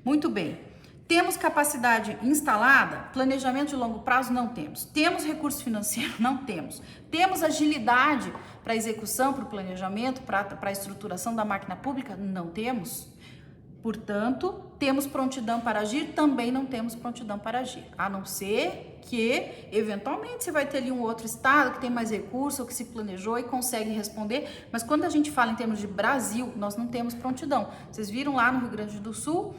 Muito bem. Temos capacidade instalada? Planejamento de longo prazo? Não temos. Temos recurso financeiro? Não temos. Temos agilidade para a execução, para o planejamento, para a estruturação da máquina pública? Não temos. Portanto, temos prontidão para agir? Também não temos prontidão para agir. A não ser que, eventualmente, você vai ter ali um outro estado que tem mais recurso, ou que se planejou e consegue responder. Mas quando a gente fala em termos de Brasil, nós não temos prontidão. Vocês viram lá no Rio Grande do Sul,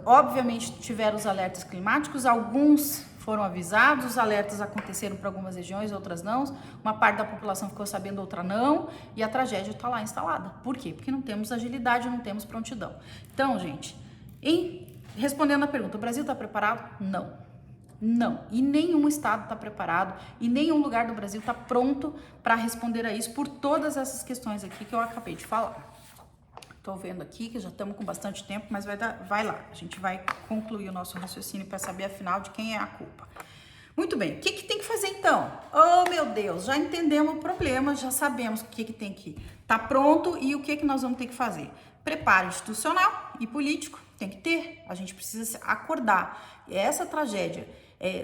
obviamente tiveram os alertas climáticos, alguns foram avisados, os alertas aconteceram para algumas regiões, outras não, uma parte da população ficou sabendo, outra não, e a tragédia está lá instalada. Por quê? Porque não temos agilidade, não temos prontidão. Então, gente, respondendo a pergunta, o Brasil está preparado? Não. Não, e nenhum estado está preparado, e nenhum lugar do Brasil está pronto para responder a isso por todas essas questões aqui que eu acabei de falar. Estou vendo aqui que já estamos com bastante tempo, mas vai lá. A gente vai concluir o nosso raciocínio para saber, afinal, de quem é a culpa. Muito bem, o que tem que fazer então? Oh, meu Deus, já entendemos o problema, já sabemos o que tem que estar pronto e o que nós vamos ter que fazer. Preparo institucional e político tem que ter. A gente precisa acordar. E essa tragédia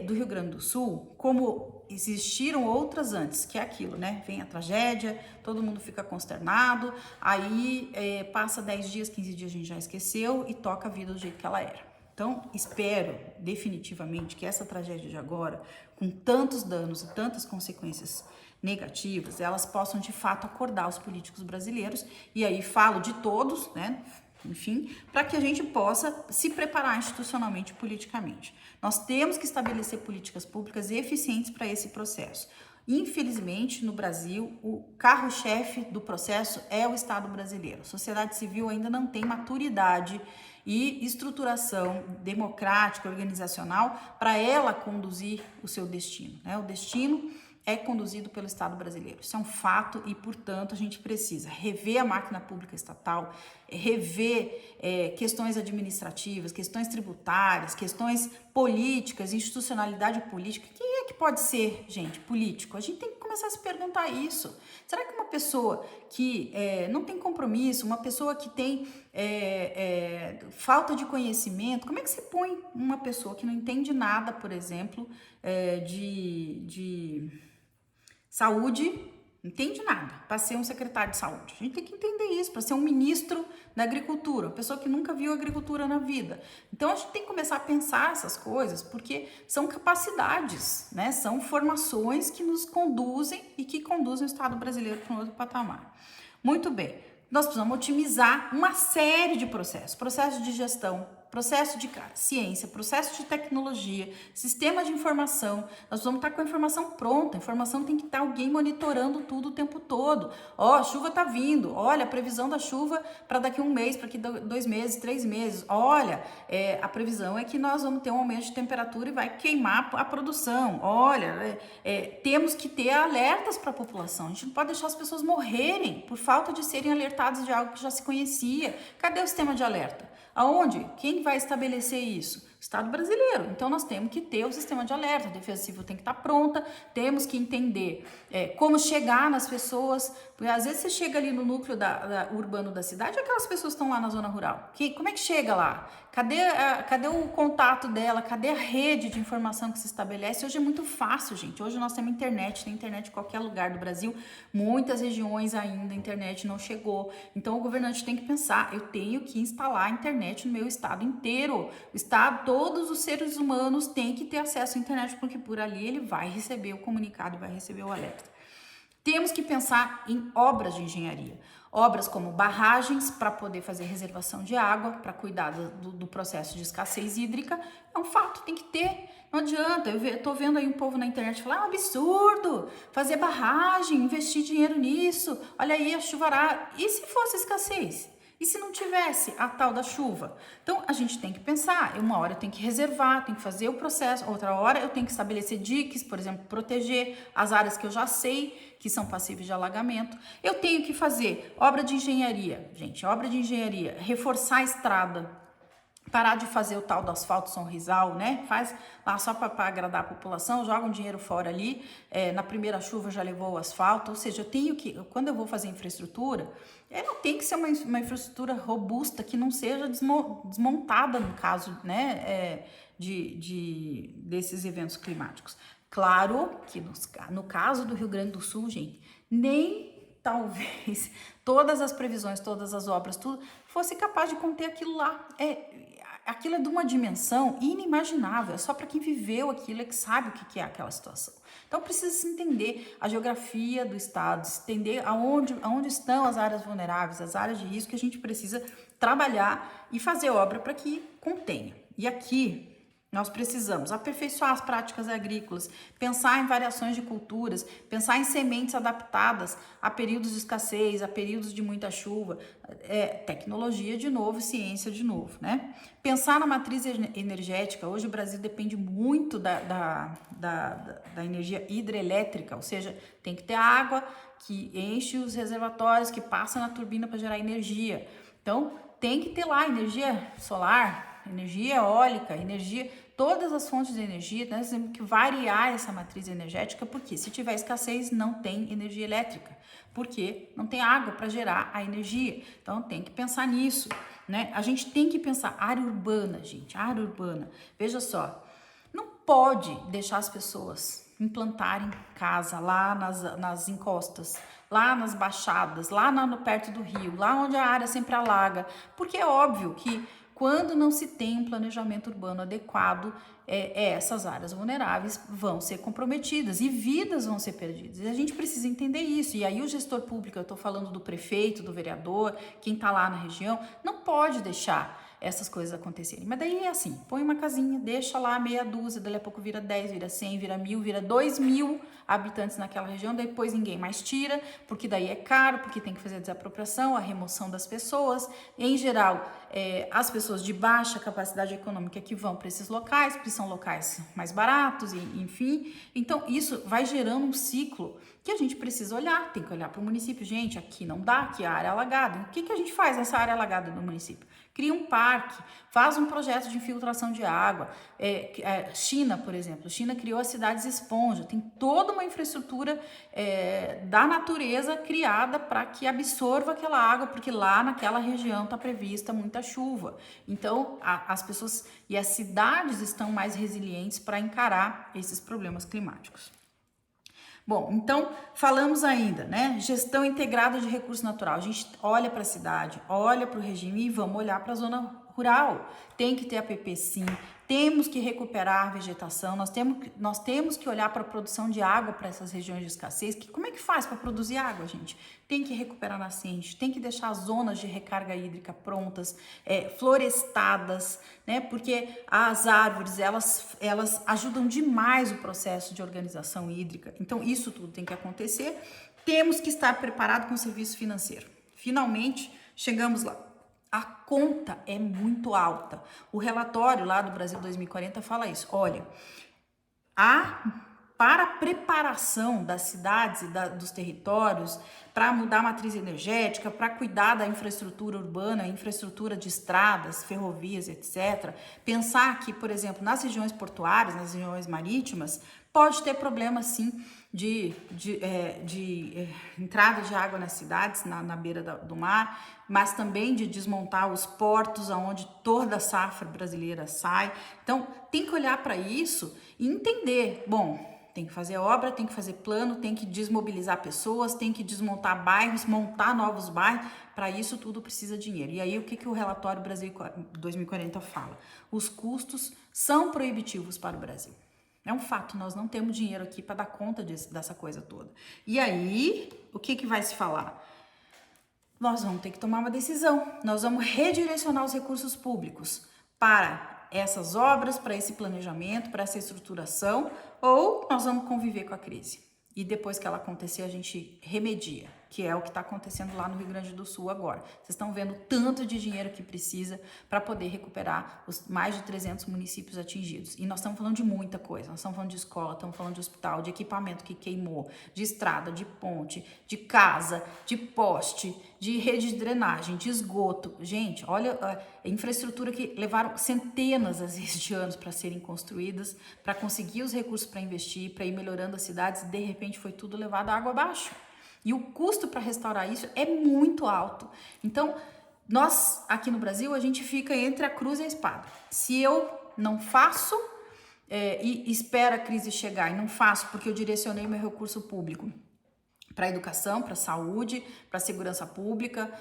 do Rio Grande do Sul, como existiram outras antes, que é aquilo, né? Vem a tragédia, todo mundo fica consternado, aí passa 10 dias, 15 dias, a gente já esqueceu e toca a vida do jeito que ela era. Então, espero definitivamente que essa tragédia de agora, com tantos danos e tantas consequências negativas, elas possam de fato acordar os políticos brasileiros, e aí falo de todos, né? enfim, para que a gente possa se preparar institucionalmente e politicamente. Nós temos que estabelecer políticas públicas eficientes para esse processo. Infelizmente, no Brasil, o carro-chefe do processo é o Estado brasileiro. A sociedade civil ainda não tem maturidade e estruturação democrática, organizacional, para ela conduzir o seu destino, né? O destino é conduzido pelo Estado brasileiro. Isso é um fato e, portanto, a gente precisa rever a máquina pública estatal, rever questões administrativas, questões tributárias, questões políticas, institucionalidade política. Quem é que pode ser, gente, político? A gente tem que começar a se perguntar isso. Será que uma pessoa que não tem compromisso, uma pessoa que tem falta de conhecimento, como é que você põe uma pessoa que não entende nada, por exemplo, de saúde, não entende nada, para ser um secretário de saúde? A gente tem que entender isso, para ser um ministro da agricultura, uma pessoa que nunca viu agricultura na vida. Então a gente tem que começar a pensar essas coisas, porque são capacidades, né? São formações que nos conduzem e que conduzem o Estado brasileiro para um outro patamar. Muito bem, nós precisamos otimizar uma série de processos de gestão, processo de ciência, processo de tecnologia, sistema de informação. Nós vamos estar com a informação pronta. A informação tem que estar alguém monitorando tudo o tempo todo. Ó, a chuva está vindo. Olha, a previsão da chuva para daqui 1 mês, para daqui 2 meses, 3 meses. Olha, a previsão é que nós vamos ter um aumento de temperatura e vai queimar a produção. Olha, temos que ter alertas para a população. A gente não pode deixar as pessoas morrerem por falta de serem alertadas de algo que já se conhecia. Cadê o sistema de alerta? Aonde? Quem vai estabelecer isso? O Estado brasileiro. Então, nós temos que ter o sistema de alerta. A Defesa Civil tem que estar pronta, temos que entender como chegar nas pessoas. Porque, às vezes, você chega ali no núcleo urbano da cidade e aquelas pessoas estão lá na zona rural. Como é que chega lá? Cadê o contato dela? Cadê a rede de informação que se estabelece? Hoje é muito fácil, gente. Hoje nós temos internet, tem internet em qualquer lugar do Brasil. Muitas regiões ainda a internet não chegou. Então, o governante tem que pensar, eu tenho que instalar a internet no meu estado inteiro. O estado, todos os seres humanos têm que ter acesso à internet, porque por ali ele vai receber o comunicado, vai receber o alerta. Temos que pensar em obras de engenharia. Obras como barragens para poder fazer reservação de água, para cuidar do processo de escassez hídrica. É um fato, tem que ter. Não adianta, eu tô vendo aí um povo na internet falar, é um absurdo fazer barragem, investir dinheiro nisso. Olha aí a chuvará. E se fosse escassez? E se não tivesse a tal da chuva? Então, a gente tem que pensar, uma hora eu tenho que reservar, tenho que fazer o processo, outra hora eu tenho que estabelecer diques, por exemplo, proteger as áreas que eu já sei que são passíveis de alagamento. Eu tenho que fazer obra de engenharia, gente, obra de engenharia, reforçar a estrada, parar de fazer o tal do asfalto sorrisal, né? Faz lá só para agradar a população, joga um dinheiro fora ali, na primeira chuva já levou o asfalto, ou seja, eu tenho que, quando eu vou fazer infraestrutura, não tem que ser uma infraestrutura robusta, que não seja desmontada no caso, né, desses eventos climáticos. Claro que no caso do Rio Grande do Sul, gente, nem talvez todas as previsões, todas as obras, tudo fosse capaz de conter aquilo lá. Aquilo é de uma dimensão inimaginável, é só para quem viveu aquilo, é que sabe o que é aquela situação. Então precisa se entender a geografia do estado, se entender aonde estão as áreas vulneráveis, as áreas de risco, que a gente precisa trabalhar e fazer obra para que contenha. E aqui nós precisamos aperfeiçoar as práticas agrícolas, pensar em variações de culturas, pensar em sementes adaptadas a períodos de escassez, a períodos de muita chuva, tecnologia de novo, ciência de novo, né? Pensar na matriz energética. Hoje o Brasil depende muito da energia hidrelétrica, ou seja, tem que ter água que enche os reservatórios, que passa na turbina para gerar energia. Então, tem que ter lá energia solar, energia eólica, todas as fontes de energia, né? Nós temos que variar essa matriz energética, porque se tiver escassez, não tem energia elétrica, porque não tem água para gerar a energia. Então, tem que pensar nisso, né? A gente tem que pensar área urbana, gente, área urbana. Veja só, não pode deixar as pessoas implantarem casa lá nas encostas, lá nas baixadas, lá perto do rio, lá onde a área sempre alaga, porque é óbvio que quando não se tem um planejamento urbano adequado, essas áreas vulneráveis vão ser comprometidas e vidas vão ser perdidas. E a gente precisa entender isso. E aí o gestor público, eu estou falando do prefeito, do vereador, quem está lá na região, não pode deixar essas coisas acontecerem. Mas daí é assim, põe uma casinha, deixa lá meia dúzia, dali a pouco vira 10, vira 100, vira 1000, vira 2000 habitantes naquela região, depois ninguém mais tira, porque daí é caro, porque tem que fazer a desapropriação, a remoção das pessoas. Em geral, as pessoas de baixa capacidade econômica que vão para esses locais, porque são locais mais baratos, enfim. Então, isso vai gerando um ciclo que a gente precisa olhar, tem que olhar para o município. Gente, aqui não dá, aqui é área alagada. O que a gente faz nessa área alagada do município? Cria um parque, faz um projeto de infiltração de água. China, por exemplo, China criou as cidades esponja, tem toda uma infraestrutura da natureza criada para que absorva aquela água, porque lá naquela região está prevista muita chuva. Então, as pessoas e as cidades estão mais resilientes para encarar esses problemas climáticos. Bom, então falamos ainda, né? Gestão integrada de recurso natural. A gente olha para a cidade, olha para o regime e vamos olhar para a zona rural. Tem que ter APP sim, temos que recuperar a vegetação, nós temos que olhar para a produção de água para essas regiões de escassez. Como é que faz para produzir água, gente? Tem que recuperar nascente, tem que deixar as zonas de recarga hídrica prontas, florestadas, né? Porque as árvores, elas ajudam demais o processo de organização hídrica. Então, isso tudo tem que acontecer. Temos que estar preparado com o serviço financeiro. Finalmente, chegamos lá. A conta é muito alta. O relatório lá do Brasil 2040 fala isso. Olha, para a preparação das cidades e dos territórios, para mudar a matriz energética, para cuidar da infraestrutura urbana, infraestrutura de estradas, ferrovias, etc. Pensar que, por exemplo, nas regiões portuárias, nas regiões marítimas, pode ter problema sim de entrada de água nas cidades, na beira do mar, mas também de desmontar os portos aonde toda a safra brasileira sai. Então, tem que olhar para isso e entender, bom, tem que fazer obra, tem que fazer plano, tem que desmobilizar pessoas, tem que desmontar bairros, montar novos bairros. Para isso tudo precisa de dinheiro. E aí o que o relatório Brasil 2040 fala? Os custos são proibitivos para o Brasil. É um fato, nós não temos dinheiro aqui para dar conta dessa coisa toda. E aí, o que vai se falar? Nós vamos ter que tomar uma decisão. Nós vamos redirecionar os recursos públicos para essas obras, para esse planejamento, para essa estruturação, ou nós vamos conviver com a crise. E depois que ela acontecer, a gente remedia, que é o que está acontecendo lá no Rio Grande do Sul agora. Vocês estão vendo tanto de dinheiro que precisa para poder recuperar os mais de 300 municípios atingidos. E nós estamos falando de muita coisa. Nós estamos falando de escola, estamos falando de hospital, de equipamento que queimou, de estrada, de ponte, de casa, de poste, de rede de drenagem, de esgoto. Gente, olha a infraestrutura que levaram centenas, às vezes, de anos para serem construídas, para conseguir os recursos para investir, para ir melhorando as cidades, e de repente foi tudo levado água abaixo. E o custo para restaurar isso é muito alto. Então, nós aqui no Brasil, a gente fica entre a cruz e a espada. Se eu não faço e espero a crise chegar e não faço porque eu direcionei meu recurso público para a educação, para a saúde, para a segurança pública,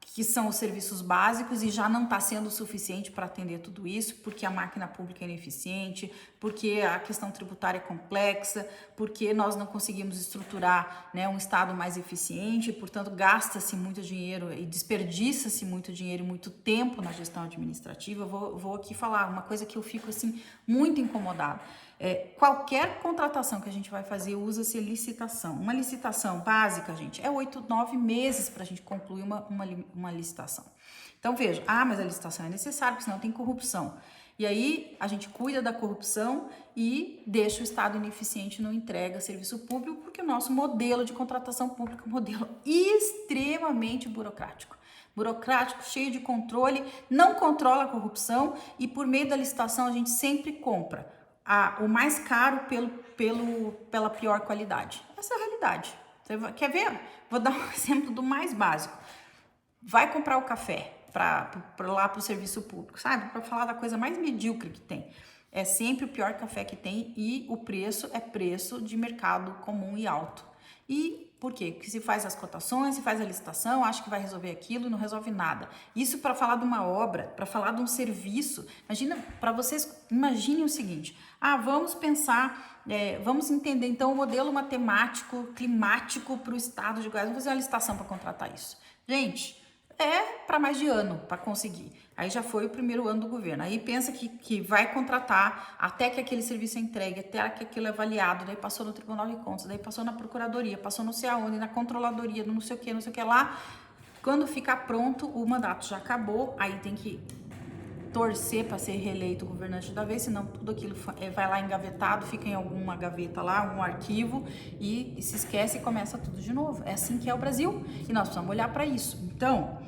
que são os serviços básicos, e já não está sendo suficiente para atender tudo isso, porque a máquina pública é ineficiente, porque a questão tributária é complexa, porque nós não conseguimos estruturar, né, um Estado mais eficiente, portanto gasta-se muito dinheiro e desperdiça-se muito dinheiro e muito tempo na gestão administrativa. Eu vou aqui falar uma coisa que eu fico assim muito incomodada. Qualquer contratação que a gente vai fazer usa-se licitação. Uma licitação básica, gente, é 8, 9 meses para a gente concluir uma licitação. Então veja, mas a licitação é necessária, porque senão tem corrupção. E aí a gente cuida da corrupção e deixa o Estado ineficiente, não entrega serviço público, porque o nosso modelo de contratação pública é um modelo extremamente burocrático. Burocrático, cheio de controle, não controla a corrupção, e por meio da licitação a gente sempre compra o mais caro pela pior qualidade. Essa é a realidade. Você quer ver? Vou dar um exemplo do mais básico. Vai comprar o café lá para o serviço público, sabe? Para falar da coisa mais medíocre que tem. É sempre o pior café que tem, e o preço é preço de mercado comum e alto. E por quê? Porque se faz as cotações, se faz a licitação, acha que vai resolver aquilo e não resolve nada. Isso para falar de uma obra, para falar de um serviço. Imaginem o seguinte: vamos pensar, vamos entender então o modelo matemático, climático para o estado de Goiás. Vamos fazer uma licitação para contratar isso. Gente, é para mais de ano para conseguir. Aí já foi o primeiro ano do governo. Aí pensa que vai contratar até que aquele serviço é entregue, até que aquilo é avaliado, daí passou no Tribunal de Contas, daí passou na Procuradoria, passou não sei aonde, na Controladoria, não sei o que lá. Quando ficar pronto, o mandato já acabou, aí tem que torcer para ser reeleito governante da vez, senão tudo aquilo vai lá engavetado, fica em alguma gaveta lá, algum arquivo e se esquece e começa tudo de novo. É assim que é o Brasil e nós precisamos olhar para isso. Então,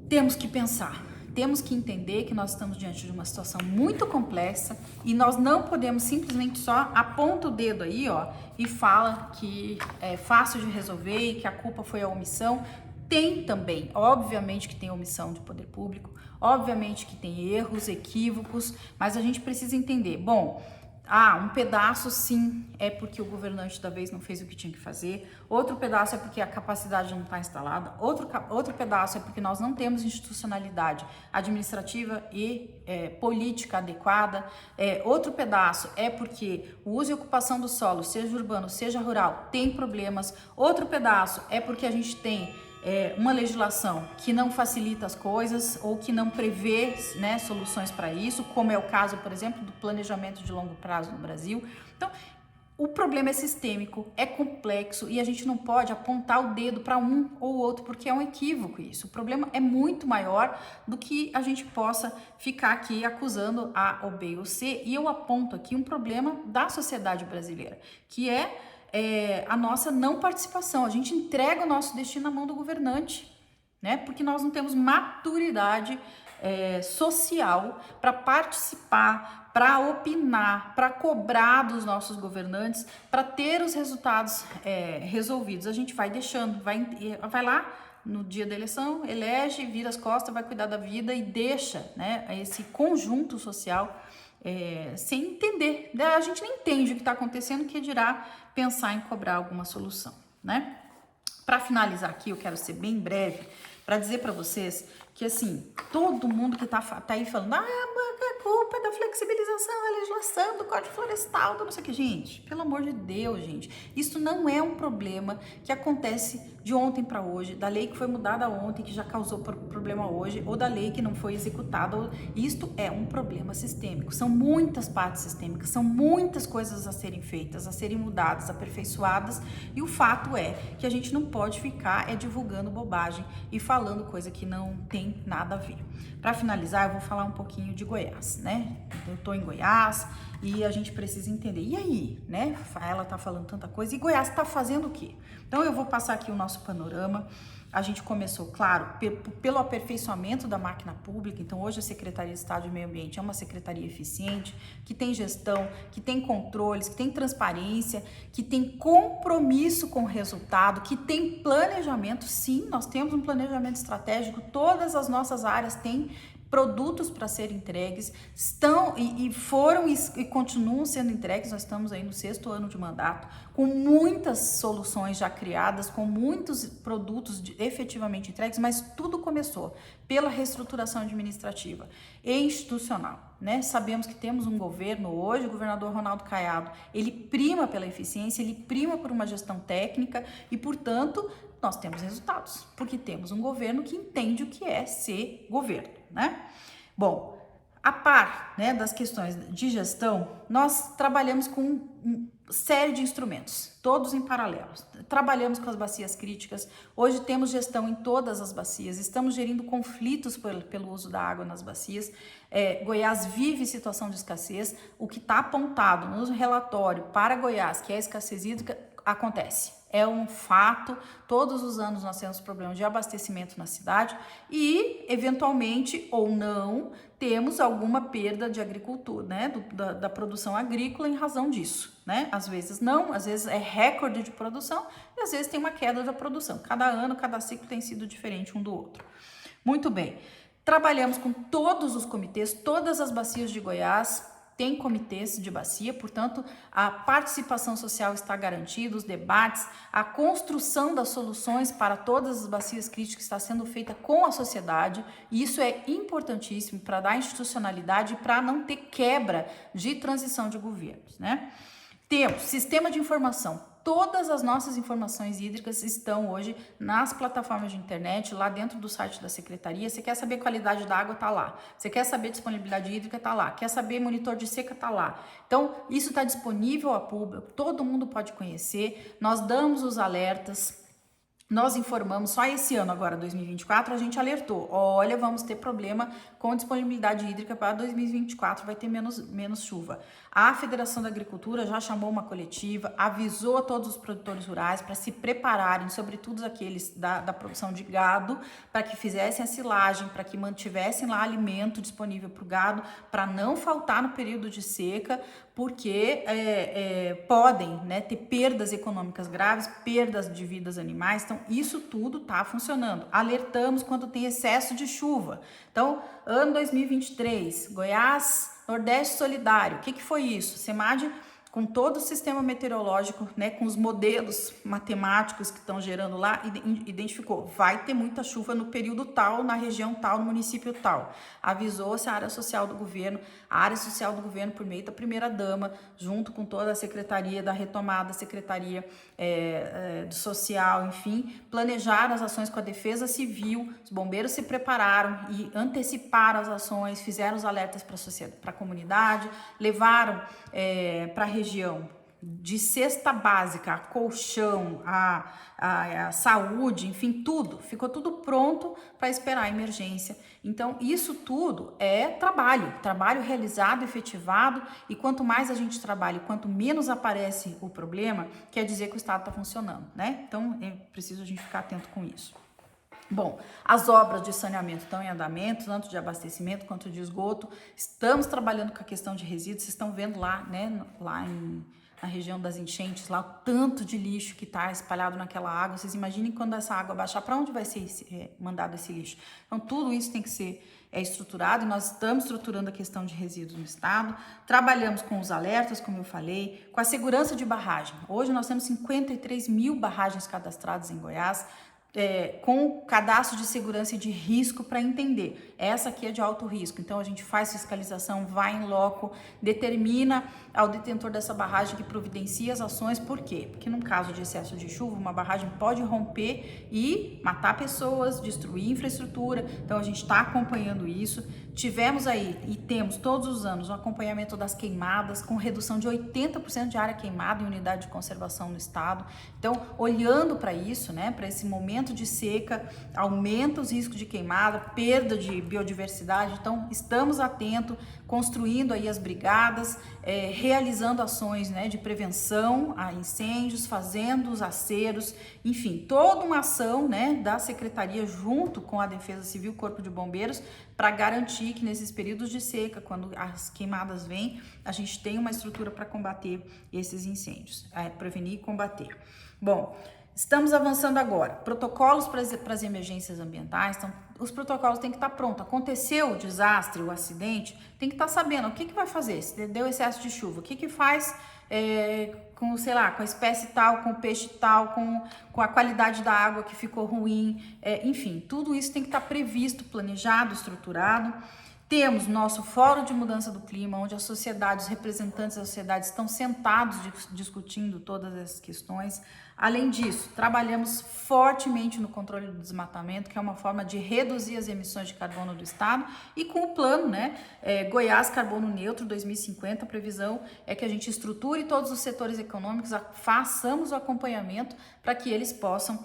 temos que pensar, temos que entender que nós estamos diante de uma situação muito complexa e nós não podemos simplesmente só aponta o dedo aí, ó, e fala que é fácil de resolver e que a culpa foi a omissão. Tem também, obviamente que tem omissão de poder público, obviamente que tem erros, equívocos, mas a gente precisa entender, bom, um pedaço sim é porque o governante da vez não fez o que tinha que fazer, outro pedaço é porque a capacidade não está instalada, outro pedaço é porque nós não temos institucionalidade administrativa e política adequada, outro pedaço é porque o uso e ocupação do solo, seja urbano, seja rural, tem problemas, outro pedaço é porque a gente tem uma legislação que não facilita as coisas ou que não prevê, né, soluções para isso, como é o caso, por exemplo, do planejamento de longo prazo no Brasil. Então, o problema é sistêmico, é complexo e a gente não pode apontar o dedo para um ou outro porque é um equívoco isso. O problema é muito maior do que a gente possa ficar aqui acusando A ou B ou C. E eu aponto aqui um problema da sociedade brasileira, que é a nossa não participação. A gente entrega o nosso destino na mão do governante, né? Porque nós não temos maturidade social para participar, para opinar, para cobrar dos nossos governantes, para ter os resultados resolvidos. A gente vai deixando, vai lá no dia da eleição, elege, vira as costas, vai cuidar da vida e deixa, né, esse conjunto social sem entender. A gente nem entende o que está acontecendo, que dirá pensar em cobrar alguma solução, né? Para finalizar aqui, eu quero ser bem breve para dizer para vocês que, assim, todo mundo que tá aí falando, a culpa é da flexibilização da legislação, do Código Florestal, do não sei o que. Gente, pelo amor de Deus, gente, isso não é um problema que acontece de ontem para hoje, da lei que foi mudada ontem, que já causou problema hoje, ou da lei que não foi executada. Isto é um problema sistêmico. São muitas partes sistêmicas, são muitas coisas a serem feitas, a serem mudadas, aperfeiçoadas, e o fato é que a gente não pode ficar divulgando bobagem e falando coisa que não tem nada a ver. Para finalizar, eu vou falar um pouquinho de Goiás, né? Eu tô em Goiás e a gente precisa entender. E aí, né? Ela tá falando tanta coisa. E Goiás tá fazendo o quê? Então, eu vou passar aqui o nosso panorama. A gente começou, claro, pelo aperfeiçoamento da máquina pública. Então, hoje a Secretaria de Estado de Meio Ambiente é uma secretaria eficiente, que tem gestão, que tem controles, que tem transparência, que tem compromisso com o resultado, que tem planejamento. Sim, nós temos um planejamento estratégico, todas as nossas áreas têm produtos para serem entregues, foram e continuam sendo entregues. Nós estamos aí no 6º ano de mandato, com muitas soluções já criadas, com muitos produtos efetivamente entregues, mas tudo começou pela reestruturação administrativa e institucional, né? Sabemos que temos um governo hoje, o governador Ronaldo Caiado, ele prima pela eficiência, ele prima por uma gestão técnica e, portanto, nós temos resultados, porque temos um governo que entende o que é ser governo, né? Bom, a par, né, das questões de gestão, nós trabalhamos com uma série de instrumentos, todos em paralelo. Trabalhamos com as bacias críticas, hoje temos gestão em todas as bacias, estamos gerindo conflitos pelo uso da água nas bacias. Goiás vive situação de escassez, o que está apontado no relatório para Goiás, que é a escassez hídrica, acontece. É um fato, todos os anos nós temos problemas de abastecimento na cidade e, eventualmente ou não, temos alguma perda de agricultura, né, da produção agrícola em razão disso, né? Às vezes não, às vezes é recorde de produção e às vezes tem uma queda da produção. Cada ano, cada ciclo tem sido diferente um do outro. Muito bem, trabalhamos com todos os comitês, todas as bacias de Goiás, tem comitês de bacia, portanto, a participação social está garantida, os debates, a construção das soluções para todas as bacias críticas está sendo feita com a sociedade, e isso é importantíssimo para dar institucionalidade e para não ter quebra de transição de governos, né? Temos sistema de informação Todas as nossas informações hídricas estão hoje nas plataformas de internet, lá dentro do site da Secretaria. Você quer saber qualidade da água, tá lá. Você quer saber disponibilidade hídrica, tá lá. Quer saber monitor de seca, tá lá. Então, isso está disponível ao público, todo mundo pode conhecer. Nós damos os alertas. Nós informamos, só esse ano agora, 2024, a gente alertou, olha, vamos ter problema com disponibilidade hídrica para 2024, vai ter menos chuva. A Federação da Agricultura já chamou uma coletiva, avisou a todos os produtores rurais para se prepararem, sobretudo aqueles da produção de gado, para que fizessem a silagem, para que mantivessem lá alimento disponível para o gado, para não faltar no período de seca, porque podem, né, ter perdas econômicas graves, perdas de vidas animais. Então, isso tudo está funcionando. Alertamos quando tem excesso de chuva. Então, ano 2023, Goiás, Nordeste Solidário. O que foi isso? SEMAD, com todo o sistema meteorológico, né, com os modelos matemáticos que estão gerando lá, identificou, vai ter muita chuva no período tal, na região tal, no município tal. Avisou-se a área social do governo, por meio da primeira-dama, junto com toda a secretaria da retomada, secretaria do social, enfim, planejaram as ações com a defesa civil, os bombeiros se prepararam e anteciparam as ações, fizeram os alertas para a comunidade, levaram para a região de cesta básica, a colchão, a saúde, enfim, tudo. Ficou tudo pronto para esperar a emergência. Então, isso tudo é trabalho realizado, efetivado, e quanto mais a gente trabalha, quanto menos aparece o problema, quer dizer que o Estado está funcionando, né? Então, é preciso a gente ficar atento com isso. Bom, as obras de saneamento estão em andamento, tanto de abastecimento quanto de esgoto. Estamos trabalhando com a questão de resíduos. Vocês estão vendo lá, né, na região das enchentes, lá o tanto de lixo que está espalhado naquela água. Vocês imaginem quando essa água baixar, para onde vai ser mandado esse lixo? Então, tudo isso tem que ser estruturado, e nós estamos estruturando a questão de resíduos no estado. Trabalhamos com os alertas, como eu falei, com a segurança de barragem. Hoje nós temos 53 mil barragens cadastradas em Goiás, com cadastro de segurança e de risco para entender. Essa aqui é de alto risco, então a gente faz fiscalização, vai em loco, determina ao detentor dessa barragem que providencia as ações. Por quê? Porque num caso de excesso de chuva, uma barragem pode romper e matar pessoas, destruir infraestrutura, então a gente está acompanhando isso. Tivemos aí e temos todos os anos o acompanhamento das queimadas, com redução de 80% de área queimada em unidade de conservação no estado. Então, olhando para isso, né, para esse momento de seca, aumenta os riscos de queimada, perda de biodiversidade. Então, estamos atentos, construindo aí as brigadas, realizando ações, né, de prevenção a incêndios, fazendo os aceros, enfim, toda uma ação, né, da Secretaria junto com a Defesa Civil, Corpo de Bombeiros, para garantir que nesses períodos de seca, quando as queimadas vêm, a gente tem uma estrutura para combater esses incêndios, prevenir e combater. Bom, estamos avançando agora. Protocolos para as emergências ambientais. Então, os protocolos têm que estar prontos. Aconteceu o desastre, o acidente, tem que estar sabendo o que vai fazer. Se deu excesso de chuva, o que faz com, sei lá, com a espécie tal, com o peixe tal, com a qualidade da água que ficou ruim. Enfim, tudo isso tem que estar previsto, planejado, estruturado. Temos nosso Fórum de Mudança do Clima, onde as sociedades, os representantes da sociedade estão sentados discutindo todas essas questões. Além disso, trabalhamos fortemente no controle do desmatamento, que é uma forma de reduzir as emissões de carbono do estado, e com o plano, né, Goiás Carbono Neutro 2050, a previsão é que a gente estruture todos os setores econômicos, façamos o acompanhamento para que eles possam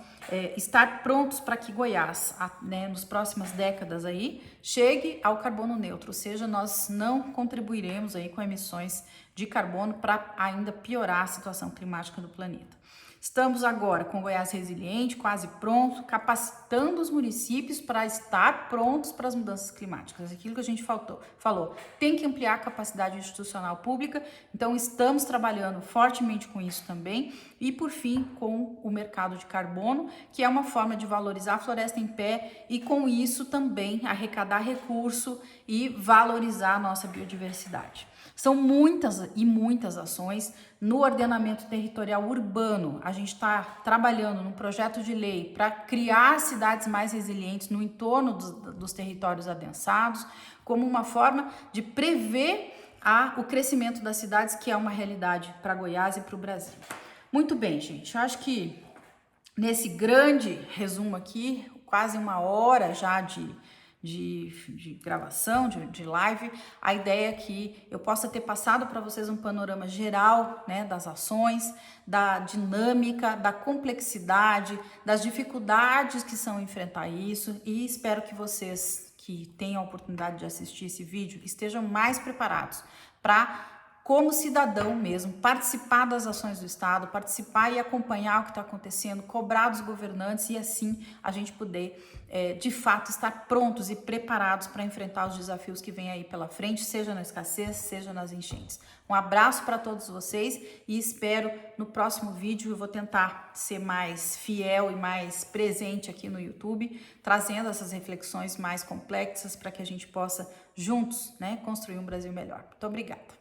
estar prontos para que Goiás, né, nas próximas décadas aí, chegue ao carbono neutro, ou seja, nós não contribuiremos aí com emissões de carbono para ainda piorar a situação climática do planeta. Estamos agora com Goiás Resiliente, quase pronto, capacitando os municípios para estar prontos para as mudanças climáticas. Aquilo que a gente falou, tem que ampliar a capacidade institucional pública, então estamos trabalhando fortemente com isso também. E por fim, com o mercado de carbono, que é uma forma de valorizar a floresta em pé e com isso também arrecadar recurso e valorizar a nossa biodiversidade. São muitas e muitas ações. No ordenamento territorial urbano, a gente está trabalhando num projeto de lei para criar cidades mais resilientes no entorno dos territórios adensados, como uma forma de prever o crescimento das cidades, que é uma realidade para Goiás e para o Brasil. Muito bem, gente. Eu acho que nesse grande resumo aqui, quase 1 hora já de gravação, de live, a ideia é que eu possa ter passado para vocês um panorama geral, né, das ações, da dinâmica, da complexidade, das dificuldades que são enfrentar isso, e espero que vocês que tenham a oportunidade de assistir esse vídeo estejam mais preparados para, como cidadão mesmo, participar das ações do Estado, participar e acompanhar o que está acontecendo, cobrar dos governantes e assim a gente poder, de fato, estar prontos e preparados para enfrentar os desafios que vêm aí pela frente, seja na escassez, seja nas enchentes. Um abraço para todos vocês e espero no próximo vídeo. Eu vou tentar ser mais fiel e mais presente aqui no YouTube, trazendo essas reflexões mais complexas para que a gente possa juntos, né, construir um Brasil melhor. Muito obrigada.